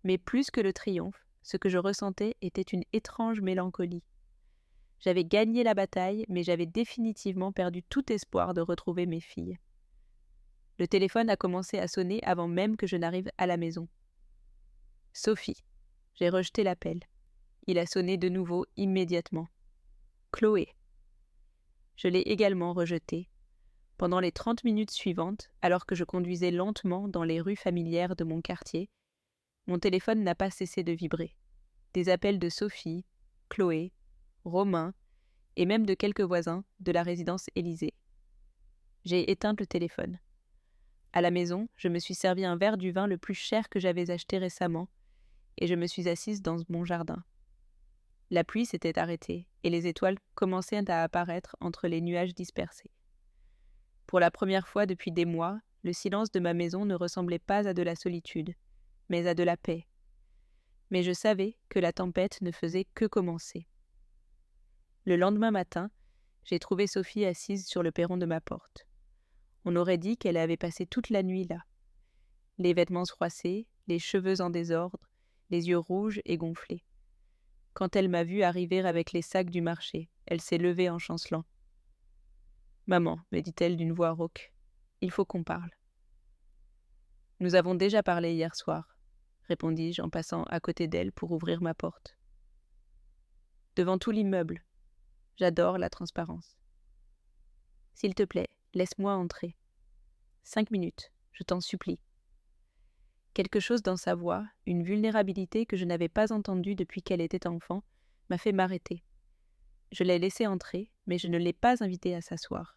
Mais plus que le triomphe, ce que je ressentais était une étrange mélancolie. J'avais gagné la bataille, mais j'avais définitivement perdu tout espoir de retrouver mes filles. Le téléphone a commencé à sonner avant même que je n'arrive à la maison. « Sophie !» J'ai rejeté l'appel. Il a sonné de nouveau immédiatement. « Chloé !» Je l'ai également rejeté. Pendant les 30 minutes suivantes, alors que je conduisais lentement dans les rues familières de mon quartier, mon téléphone n'a pas cessé de vibrer. Des appels de Sophie, Chloé, Romain et même de quelques voisins de la résidence Élysée. J'ai éteint le téléphone. À la maison, je me suis servi un verre du vin le plus cher que j'avais acheté récemment et je me suis assise dans mon jardin. La pluie s'était arrêtée et les étoiles commençaient à apparaître entre les nuages dispersés. Pour la première fois depuis des mois, le silence de ma maison ne ressemblait pas à de la solitude, mais à de la paix. Mais je savais que la tempête ne faisait que commencer. Le lendemain matin, j'ai trouvé Sophie assise sur le perron de ma porte. On aurait dit qu'elle avait passé toute la nuit là. Les vêtements froissés, les cheveux en désordre, les yeux rouges et gonflés. Quand elle m'a vue arriver avec les sacs du marché, elle s'est levée en chancelant. « Maman, me dit-elle d'une voix rauque, il faut qu'on parle. »« Nous avons déjà parlé hier soir, » répondis-je en passant à côté d'elle pour ouvrir ma porte. « Devant tout l'immeuble. J'adore la transparence. »« S'il te plaît, laisse-moi entrer. 5 minutes, je t'en supplie. » Quelque chose dans sa voix, une vulnérabilité que je n'avais pas entendue depuis qu'elle était enfant, m'a fait m'arrêter. Je l'ai laissée entrer, mais je ne l'ai pas invitée à s'asseoir.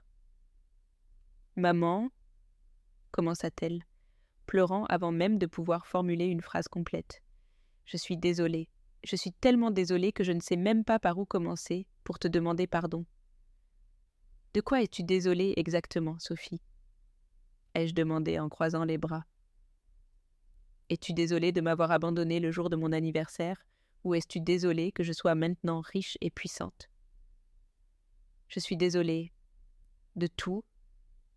« Maman, » commença-t-elle, pleurant avant même de pouvoir formuler une phrase complète. « Je suis désolée. Je suis tellement désolée que je ne sais même pas par où commencer pour te demander pardon. »« De quoi es-tu désolée exactement, Sophie ?» ai-je demandé en croisant les bras. « Es-tu désolée de m'avoir abandonnée le jour de mon anniversaire, ou es-tu désolée que je sois maintenant riche et puissante ? Je suis désolée de tout,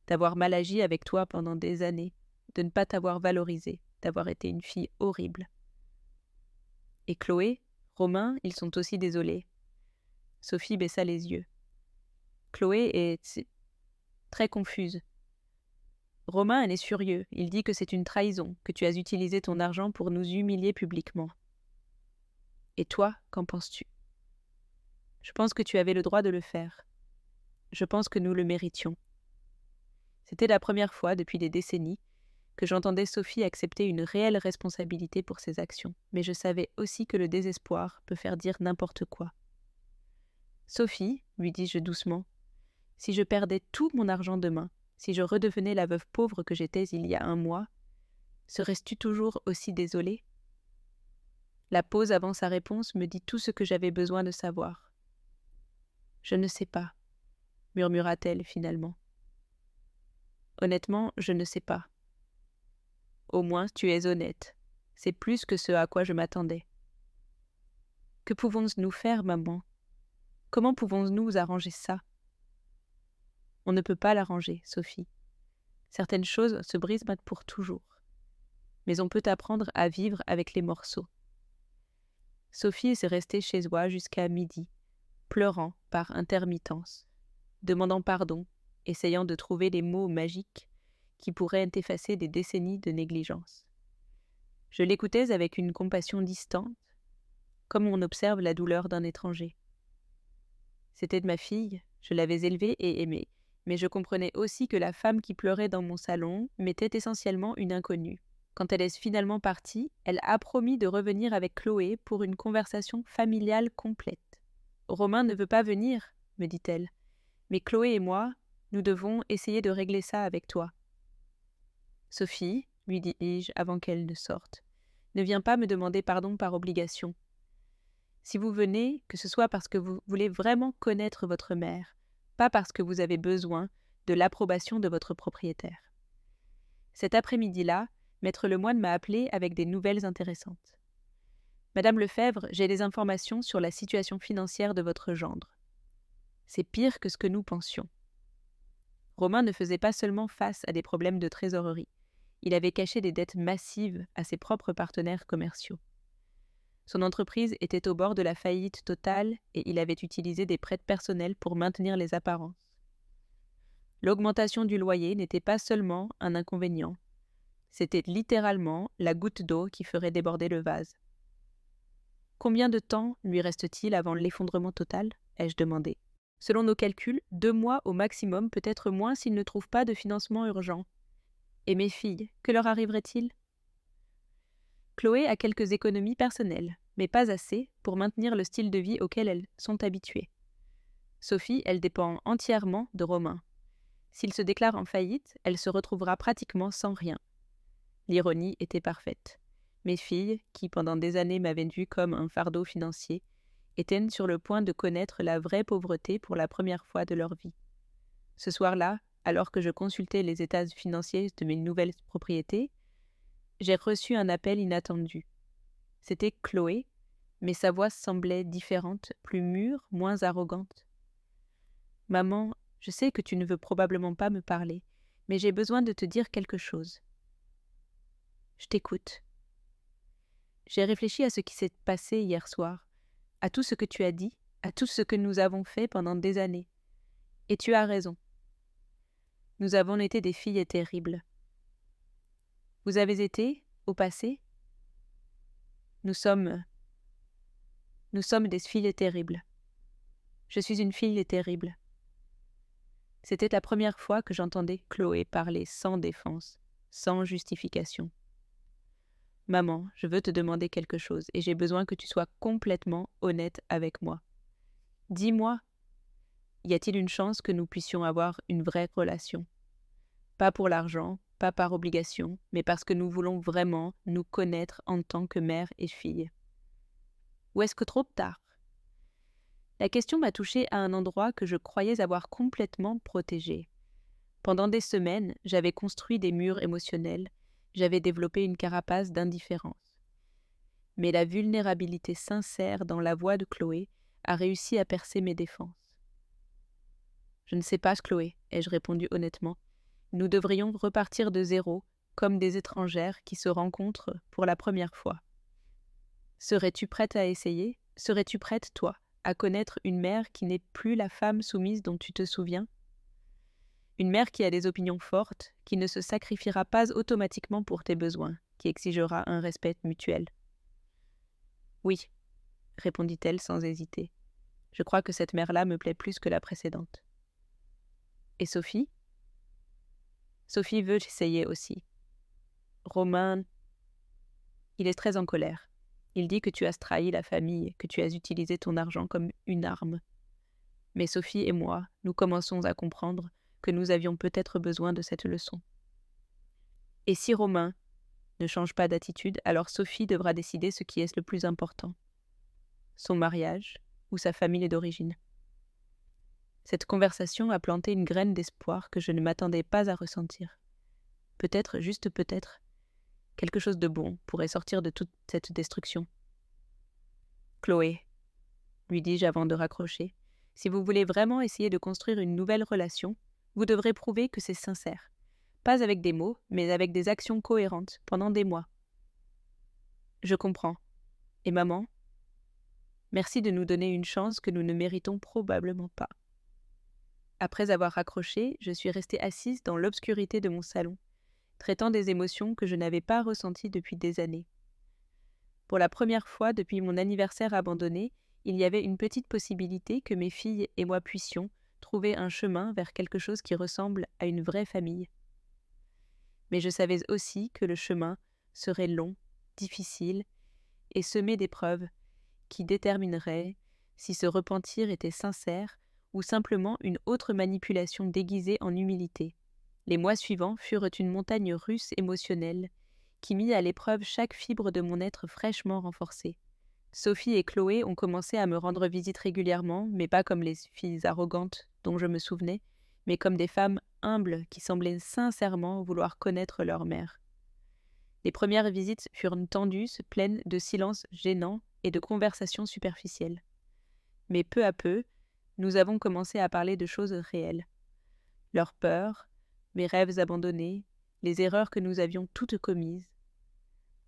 d'avoir mal agi avec toi pendant des années, de ne pas t'avoir valorisée, d'avoir été une fille horrible. Et Chloé, Romain, ils sont aussi désolés. » Sophie baissa les yeux. Chloé est très confuse. Romain, elle est furieux. Il dit que c'est une trahison, que tu as utilisé ton argent pour nous humilier publiquement. Et toi, qu'en penses-tu ? Je pense que tu avais le droit de le faire. Je pense que nous le méritions. C'était la première fois depuis des décennies que j'entendais Sophie accepter une réelle responsabilité pour ses actions, mais je savais aussi que le désespoir peut faire dire n'importe quoi. « Sophie, lui dis-je doucement, si je perdais tout mon argent demain, si je redevenais la veuve pauvre que j'étais il y a 1 mois, serais-tu toujours aussi désolée ?» La pause avant sa réponse me dit tout ce que j'avais besoin de savoir. « Je ne sais pas, » murmura-t-elle finalement. « Honnêtement, je ne sais pas. » « Au moins, tu es honnête. C'est plus que ce à quoi je m'attendais. »« Que pouvons-nous faire, maman ? Comment pouvons-nous arranger ça ? » ?»« On ne peut pas l'arranger, Sophie. Certaines choses se brisent pour toujours. Mais on peut apprendre à vivre avec les morceaux. » Sophie s'est restée chez soi jusqu'à midi, pleurant par intermittence, demandant pardon, essayant de trouver les mots magiques qui pourraient effacer des décennies de négligence. Je l'écoutais avec une compassion distante, comme on observe la douleur d'un étranger. C'était de ma fille, je l'avais élevée et aimée, mais je comprenais aussi que la femme qui pleurait dans mon salon m'était essentiellement une inconnue. Quand elle est finalement partie, elle a promis de revenir avec Chloé pour une conversation familiale complète. « Romain ne veut pas venir, » me dit-elle, « mais Chloé et moi, nous devons essayer de régler ça avec toi. » « Sophie, lui dis-je avant qu'elle ne sorte, ne viens pas me demander pardon par obligation. Si vous venez, que ce soit parce que vous voulez vraiment connaître votre mère, pas parce que vous avez besoin de l'approbation de votre propriétaire. » Cet après-midi-là, Maître Lemoine m'a appelé avec des nouvelles intéressantes. « Madame Lefebvre, j'ai des informations sur la situation financière de votre gendre. C'est pire que ce que nous pensions. » Romain ne faisait pas seulement face à des problèmes de trésorerie. Il avait caché des dettes massives à ses propres partenaires commerciaux. Son entreprise était au bord de la faillite totale et il avait utilisé des prêts personnels pour maintenir les apparences. L'augmentation du loyer n'était pas seulement un inconvénient. C'était littéralement la goutte d'eau qui ferait déborder le vase. « Combien de temps lui reste-t-il avant l'effondrement total ?» ai-je demandé. Selon nos calculs, 2 mois au maximum, peut-être moins s'ils ne trouvent pas de financement urgent. Et mes filles, que leur arriverait-il? Chloé a quelques économies personnelles, mais pas assez pour maintenir le style de vie auquel elles sont habituées. Sophie, elle dépend entièrement de Romain. S'il se déclare en faillite, elle se retrouvera pratiquement sans rien. L'ironie était parfaite. Mes filles, qui pendant des années m'avaient vue comme un fardeau financier, étaient sur le point de connaître la vraie pauvreté pour la première fois de leur vie. Ce soir-là, alors que je consultais les états financiers de mes nouvelles propriétés, j'ai reçu un appel inattendu. C'était Chloé, mais sa voix semblait différente, plus mûre, moins arrogante. « Maman, je sais que tu ne veux probablement pas me parler, mais j'ai besoin de te dire quelque chose. » « Je t'écoute. » J'ai réfléchi à ce qui s'est passé hier soir, à tout ce que tu as dit, à tout ce que nous avons fait pendant des années. Et tu as raison. Nous avons été des filles terribles. Vous avez été, au passé? Nous sommes des filles terribles. Je suis une fille terrible. C'était la première fois que j'entendais Chloé parler sans défense, sans justification. Maman, je veux te demander quelque chose et j'ai besoin que tu sois complètement honnête avec moi. Dis-moi, y a-t-il une chance que nous puissions avoir une vraie relation? Pas pour l'argent, pas par obligation, mais parce que nous voulons vraiment nous connaître en tant que mère et fille. Ou est-ce que trop tard? La question m'a touchée à un endroit que je croyais avoir complètement protégé. Pendant des semaines, j'avais construit des murs émotionnels, j'avais développé une carapace d'indifférence. Mais la vulnérabilité sincère dans la voix de Chloé a réussi à percer mes défenses. Je ne sais pas, Chloé, ai-je répondu honnêtement. Nous devrions repartir de zéro, comme des étrangères qui se rencontrent pour la première fois. Serais-tu prête à essayer? Serais-tu prête, toi, à connaître une mère qui n'est plus la femme soumise dont tu te souviens? Une mère qui a des opinions fortes, qui ne se sacrifiera pas automatiquement pour tes besoins, qui exigera un respect mutuel. Oui, répondit-elle sans hésiter. Je crois que cette mère-là me plaît plus que la précédente. Et Sophie? Sophie veut essayer aussi. Romain, il est très en colère. Il dit que tu as trahi la famille, que tu as utilisé ton argent comme une arme. Mais Sophie et moi, nous commençons à comprendre que nous avions peut-être besoin de cette leçon. Et si Romain ne change pas d'attitude, alors Sophie devra décider ce qui est le plus important. Son mariage ou sa famille d'origine. Cette conversation a planté une graine d'espoir que je ne m'attendais pas à ressentir. Peut-être, juste peut-être, quelque chose de bon pourrait sortir de toute cette destruction. Chloé, lui dis-je avant de raccrocher, si vous voulez vraiment essayer de construire une nouvelle relation, vous devrez prouver que c'est sincère. Pas avec des mots, mais avec des actions cohérentes, pendant des mois. Je comprends. Et maman? Merci de nous donner une chance que nous ne méritons probablement pas. Après avoir raccroché, je suis restée assise dans l'obscurité de mon salon, traitant des émotions que je n'avais pas ressenties depuis des années. Pour la première fois depuis mon anniversaire abandonné, il y avait une petite possibilité que mes filles et moi puissions trouver un chemin vers quelque chose qui ressemble à une vraie famille. Mais je savais aussi que le chemin serait long, difficile et semé d'épreuves qui détermineraient si ce repentir était sincère ou simplement une autre manipulation déguisée en humilité. Les mois suivants furent une montagne russe émotionnelle qui mit à l'épreuve chaque fibre de mon être fraîchement renforcée. Sophie et Chloé ont commencé à me rendre visite régulièrement, mais pas comme les filles arrogantes dont je me souvenais, mais comme des femmes humbles qui semblaient sincèrement vouloir connaître leur mère. Les premières visites furent tendues, pleines de silence gênant et de conversations superficielles. Mais peu à peu, nous avons commencé à parler de choses réelles. Leurs peurs, mes rêves abandonnés, les erreurs que nous avions toutes commises.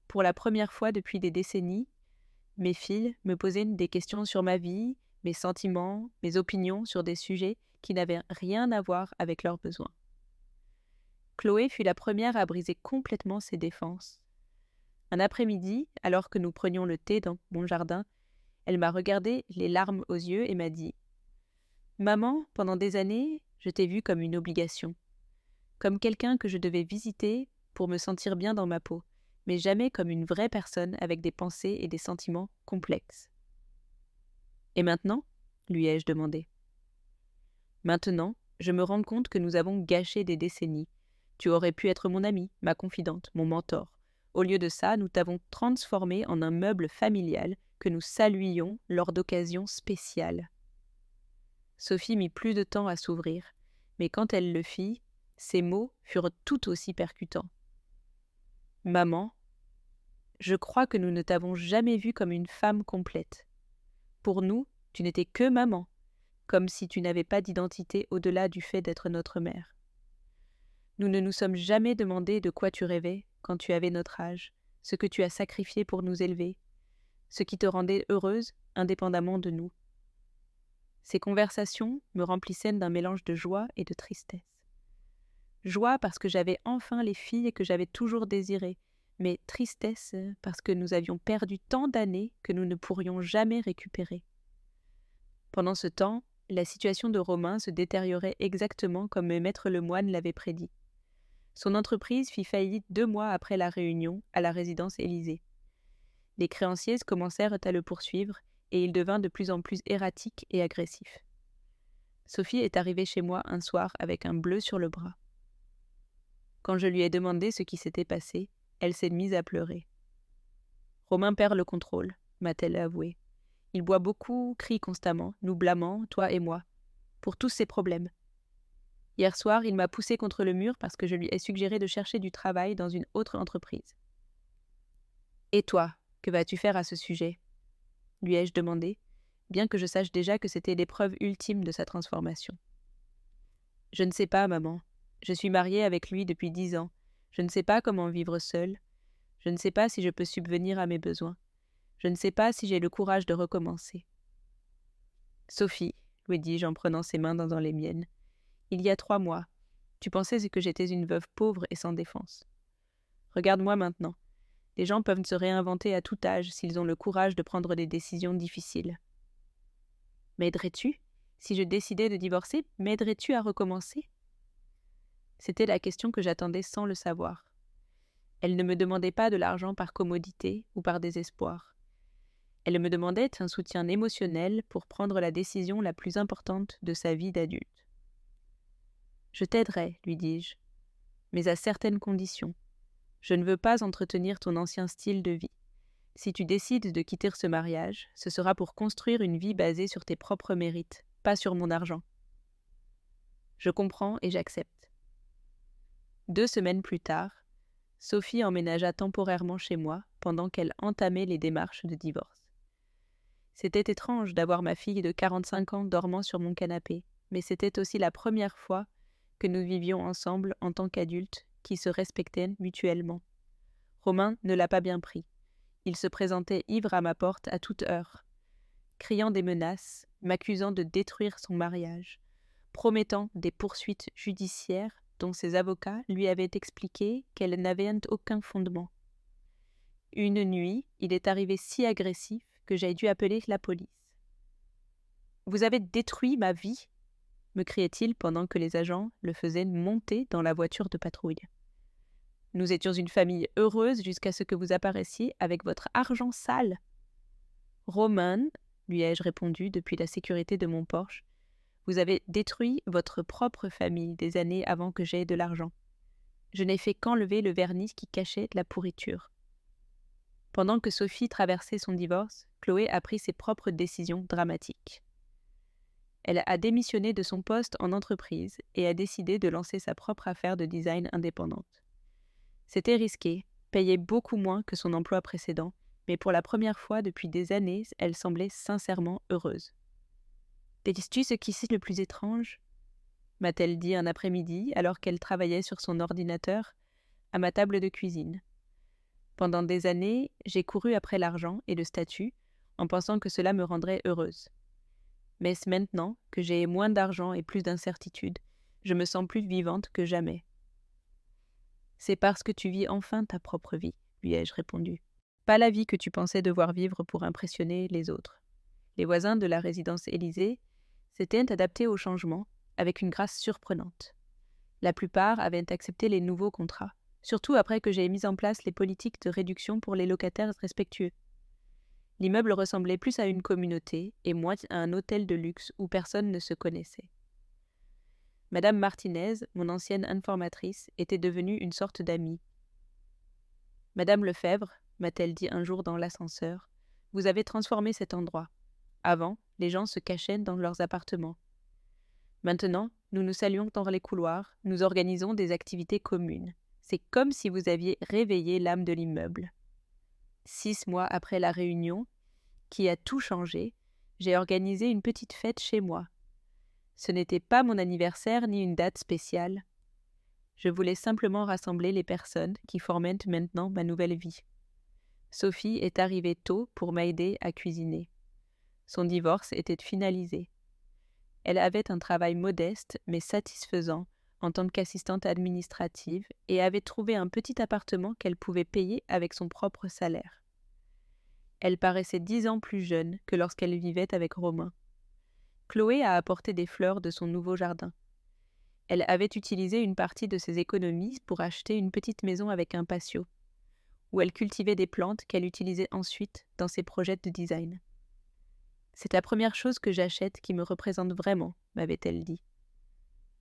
Pour la première fois depuis des décennies, mes filles me posaient des questions sur ma vie, mes sentiments, mes opinions sur des sujets qui n'avaient rien à voir avec leurs besoins. Chloé fut la première à briser complètement ses défenses. Un après-midi, alors que nous prenions le thé dans mon jardin, elle m'a regardé les larmes aux yeux et m'a dit Maman, pendant des années, je t'ai vue comme une obligation, comme quelqu'un que je devais visiter pour me sentir bien dans ma peau, mais jamais comme une vraie personne avec des pensées et des sentiments complexes. Et maintenant ? Lui ai-je demandé. Maintenant, je me rends compte que nous avons gâché des décennies. Tu aurais pu être mon amie, ma confidente, mon mentor. Au lieu de ça, nous t'avons transformé en un meuble familial que nous saluions lors d'occasions spéciales. Sophie mit plus de temps à s'ouvrir, mais quand elle le fit, ses mots furent tout aussi percutants. « Maman, je crois que nous ne t'avons jamais vue comme une femme complète. Pour nous, tu n'étais que maman, comme si tu n'avais pas d'identité au-delà du fait d'être notre mère. Nous ne nous sommes jamais demandé de quoi tu rêvais quand tu avais notre âge, ce que tu as sacrifié pour nous élever, ce qui te rendait heureuse indépendamment de nous. » Ces conversations me remplissaient d'un mélange de joie et de tristesse. Joie parce que j'avais enfin les filles que j'avais toujours désirées, mais tristesse parce que nous avions perdu tant d'années que nous ne pourrions jamais récupérer. Pendant ce temps, la situation de Romain se détériorait exactement comme Maître Lemoine l'avait prédit. Son entreprise fit faillite 2 mois après la réunion à la résidence Élysée. Les créanciers commencèrent à le poursuivre et il devint de plus en plus erratique et agressif. Sophie est arrivée chez moi un soir avec un bleu sur le bras. Quand je lui ai demandé ce qui s'était passé, elle s'est mise à pleurer. « Romain perd le contrôle », m'a-t-elle avoué. « Il boit beaucoup, crie constamment, nous blâmant, toi et moi, pour tous ses problèmes. Hier soir, il m'a poussé contre le mur parce que je lui ai suggéré de chercher du travail dans une autre entreprise. »« Et toi, que vas-tu faire à ce sujet ?» lui ai-je demandé, bien que je sache déjà que c'était l'épreuve ultime de sa transformation. « Je ne sais pas, maman. Je suis mariée avec lui depuis 10 ans. Je ne sais pas comment vivre seule. Je ne sais pas si je peux subvenir à mes besoins. Je ne sais pas si j'ai le courage de recommencer. »« Sophie, » lui dis-je en prenant ses mains dans les miennes, « il y a 3 mois, tu pensais que j'étais une veuve pauvre et sans défense. Regarde-moi maintenant. Les gens peuvent se réinventer à tout âge s'ils ont le courage de prendre des décisions difficiles. M'aiderais-tu ? Si je décidais de divorcer, m'aiderais-tu à recommencer ? C'était la question que j'attendais sans le savoir. Elle ne me demandait pas de l'argent par commodité ou par désespoir. Elle me demandait un soutien émotionnel pour prendre la décision la plus importante de sa vie d'adulte. « Je t'aiderai, lui dis-je, mais à certaines conditions. Je ne veux pas entretenir ton ancien style de vie. Si tu décides de quitter ce mariage, ce sera pour construire une vie basée sur tes propres mérites, pas sur mon argent. » Je comprends et j'accepte. 2 semaines plus tard, Sophie emménagea temporairement chez moi pendant qu'elle entamait les démarches de divorce. C'était étrange d'avoir ma fille de 45 ans dormant sur mon canapé, mais c'était aussi la première fois que nous vivions ensemble en tant qu'adultes qui se respectaient mutuellement. Romain ne l'a pas bien pris. Il se présentait ivre à ma porte à toute heure, criant des menaces, m'accusant de détruire son mariage, promettant des poursuites judiciaires dont ses avocats lui avaient expliqué qu'elles n'avaient aucun fondement. Une nuit, il est arrivé si agressif que j'ai dû appeler la police. « Vous avez détruit ma vie !» me criait-il pendant que les agents le faisaient monter dans la voiture de patrouille. « Nous étions une famille heureuse jusqu'à ce que vous apparaissiez avec votre argent sale. »« Roman, » lui ai-je répondu depuis la sécurité de mon Porsche, « vous avez détruit votre propre famille des années avant que j'aie de l'argent. Je n'ai fait qu'enlever le vernis qui cachait la pourriture. » Pendant que Sophie traversait son divorce, Chloé a pris ses propres décisions dramatiques. Elle a démissionné de son poste en entreprise et a décidé de lancer sa propre affaire de design indépendante. C'était risqué, payait beaucoup moins que son emploi précédent, mais pour la première fois depuis des années, elle semblait sincèrement heureuse. « Sais-tu ce qui est le plus étrange ?» m'a-t-elle dit un après-midi alors qu'elle travaillait sur son ordinateur à ma table de cuisine. Pendant des années, j'ai couru après l'argent et le statut en pensant que cela me rendrait heureuse. Mais maintenant que j'ai moins d'argent et plus d'incertitude, je me sens plus vivante que jamais. « C'est parce que tu vis enfin ta propre vie, » lui ai-je répondu. « Pas la vie que tu pensais devoir vivre pour impressionner les autres. Les voisins de la résidence Élysée s'étaient adaptés au changement avec une grâce surprenante. La plupart avaient accepté les nouveaux contrats, surtout après que j'ai mis en place les politiques de réduction pour les locataires respectueux. L'immeuble ressemblait plus à une communauté et moins à un hôtel de luxe où personne ne se connaissait. Madame Martinez, mon ancienne informatrice, était devenue une sorte d'amie. « Madame Lefebvre, m'a-t-elle dit un jour dans l'ascenseur, vous avez transformé cet endroit. Avant, les gens se cachaient dans leurs appartements. Maintenant, nous nous saluons dans les couloirs, nous organisons des activités communes. C'est comme si vous aviez réveillé l'âme de l'immeuble. » 6 mois après la réunion, qui a tout changé, j'ai organisé une petite fête chez moi. Ce n'était pas mon anniversaire ni une date spéciale. Je voulais simplement rassembler les personnes qui forment maintenant ma nouvelle vie. Sophie est arrivée tôt pour m'aider à cuisiner. Son divorce était finalisé. Elle avait un travail modeste mais satisfaisant en tant qu'assistante administrative et avait trouvé un petit appartement qu'elle pouvait payer avec son propre salaire. Elle paraissait 10 ans plus jeune que lorsqu'elle vivait avec Romain. Chloé a apporté des fleurs de son nouveau jardin. Elle avait utilisé une partie de ses économies pour acheter une petite maison avec un patio, où elle cultivait des plantes qu'elle utilisait ensuite dans ses projets de design. « C'est la première chose que j'achète qui me représente vraiment, m'avait-elle dit. »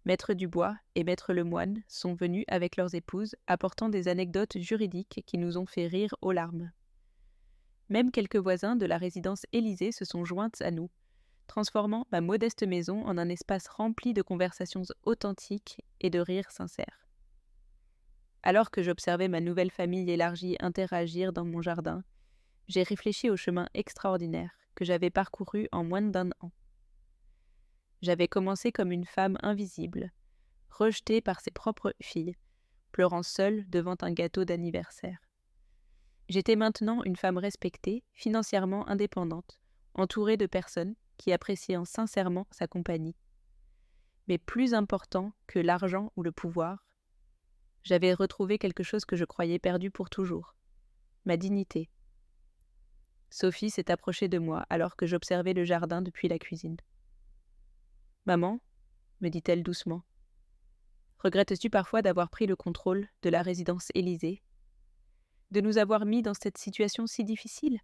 Maître Dubois et Maître Lemoine sont venus avec leurs épouses, apportant des anecdotes juridiques qui nous ont fait rire aux larmes. Même quelques voisins de la résidence Élysée se sont joints à nous, transformant ma modeste maison en un espace rempli de conversations authentiques et de rires sincères. Alors que j'observais ma nouvelle famille élargie interagir dans mon jardin, j'ai réfléchi au chemin extraordinaire que j'avais parcouru en moins d'1 an. J'avais commencé comme une femme invisible, rejetée par ses propres filles, pleurant seule devant un gâteau d'anniversaire. J'étais maintenant une femme respectée, financièrement indépendante, entourée de personnes qui appréciaient sincèrement sa compagnie. Mais plus important que l'argent ou le pouvoir, j'avais retrouvé quelque chose que je croyais perdu pour toujours, ma dignité. Sophie s'est approchée de moi alors que j'observais le jardin depuis la cuisine. « Maman, me dit-elle doucement, regrettes-tu parfois d'avoir pris le contrôle de la résidence Élysée, de nous avoir mis dans cette situation si difficile ? »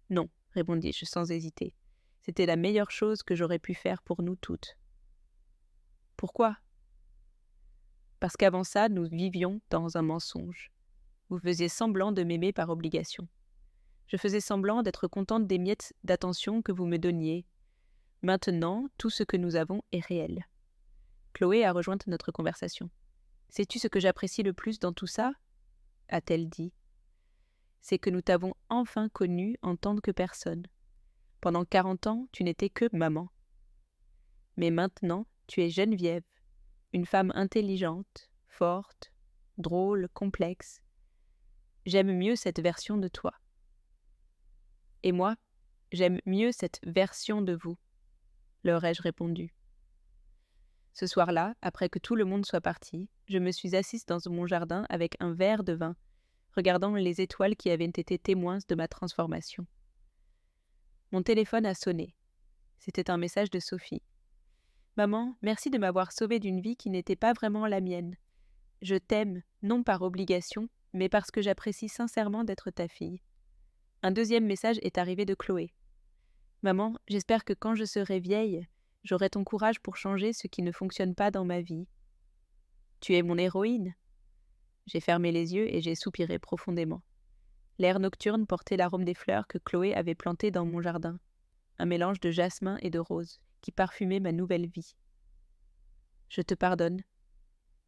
« Non, répondis-je sans hésiter. C'était la meilleure chose que j'aurais pu faire pour nous toutes. » « Pourquoi ? » ?»« Parce qu'avant ça, nous vivions dans un mensonge. Vous faisiez semblant de m'aimer par obligation. Je faisais semblant d'être contente des miettes d'attention que vous me donniez. Maintenant, tout ce que nous avons est réel. Chloé a rejoint notre conversation. « Sais-tu ce que j'apprécie le plus dans tout ça ?» a-t-elle dit. « C'est que nous t'avons enfin connue en tant que personne. Pendant 40 ans, tu n'étais que maman. Mais maintenant, tu es Geneviève, une femme intelligente, forte, drôle, complexe. J'aime mieux cette version de toi. Et moi, j'aime mieux cette version de vous, leur ai-je répondu. Ce soir-là, après que tout le monde soit parti, je me suis assise dans mon jardin avec un verre de vin, regardant les étoiles qui avaient été témoins de ma transformation. Mon téléphone a sonné. C'était un message de Sophie. « Maman, merci de m'avoir sauvée d'une vie qui n'était pas vraiment la mienne. Je t'aime, non par obligation, mais parce que j'apprécie sincèrement d'être ta fille. » Un deuxième message est arrivé de Chloé. « Maman, j'espère que quand je serai vieille, j'aurai ton courage pour changer ce qui ne fonctionne pas dans ma vie. » Tu es mon héroïne. J'ai fermé les yeux et j'ai soupiré profondément. L'air nocturne portait l'arôme des fleurs que Chloé avait plantées dans mon jardin, un mélange de jasmin et de rose qui parfumait ma nouvelle vie. « Je te pardonne, »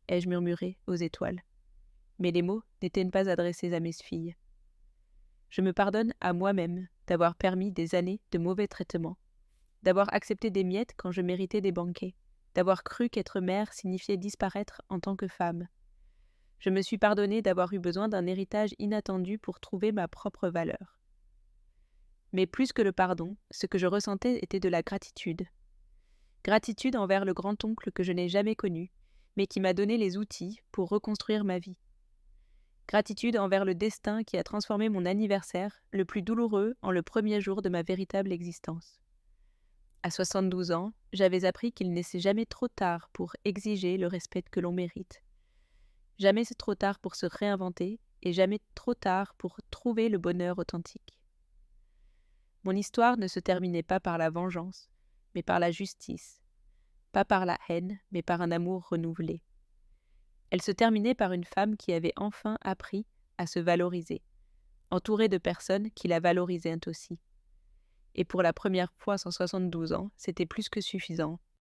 ai-je murmuré aux étoiles. Mais les mots n'étaient pas adressés à mes filles. Je me pardonne à moi-même d'avoir permis des années de mauvais traitements, d'avoir accepté des miettes quand je méritais des banquets, d'avoir cru qu'être mère signifiait disparaître en tant que femme. Je me suis pardonnée d'avoir eu besoin d'un héritage inattendu pour trouver ma propre valeur. Mais plus que le pardon, ce que je ressentais était de la gratitude. Gratitude envers le grand-oncle que je n'ai jamais connu, mais qui m'a donné les outils pour reconstruire ma vie. Gratitude envers le destin qui a transformé mon anniversaire, le plus douloureux, en le premier jour de ma véritable existence. À 72 ans, j'avais appris qu'il n'est jamais trop tard pour exiger le respect que l'on mérite. Jamais c'est trop tard pour se réinventer et jamais trop tard pour trouver le bonheur authentique. Mon histoire ne se terminait pas par la vengeance, mais par la justice. Pas par la haine, mais par un amour renouvelé. Elle se terminait par une femme qui avait enfin appris à se valoriser, entourée de personnes qui la valorisaient aussi. Et pour la première fois en 72 ans, c'était plus que suffisant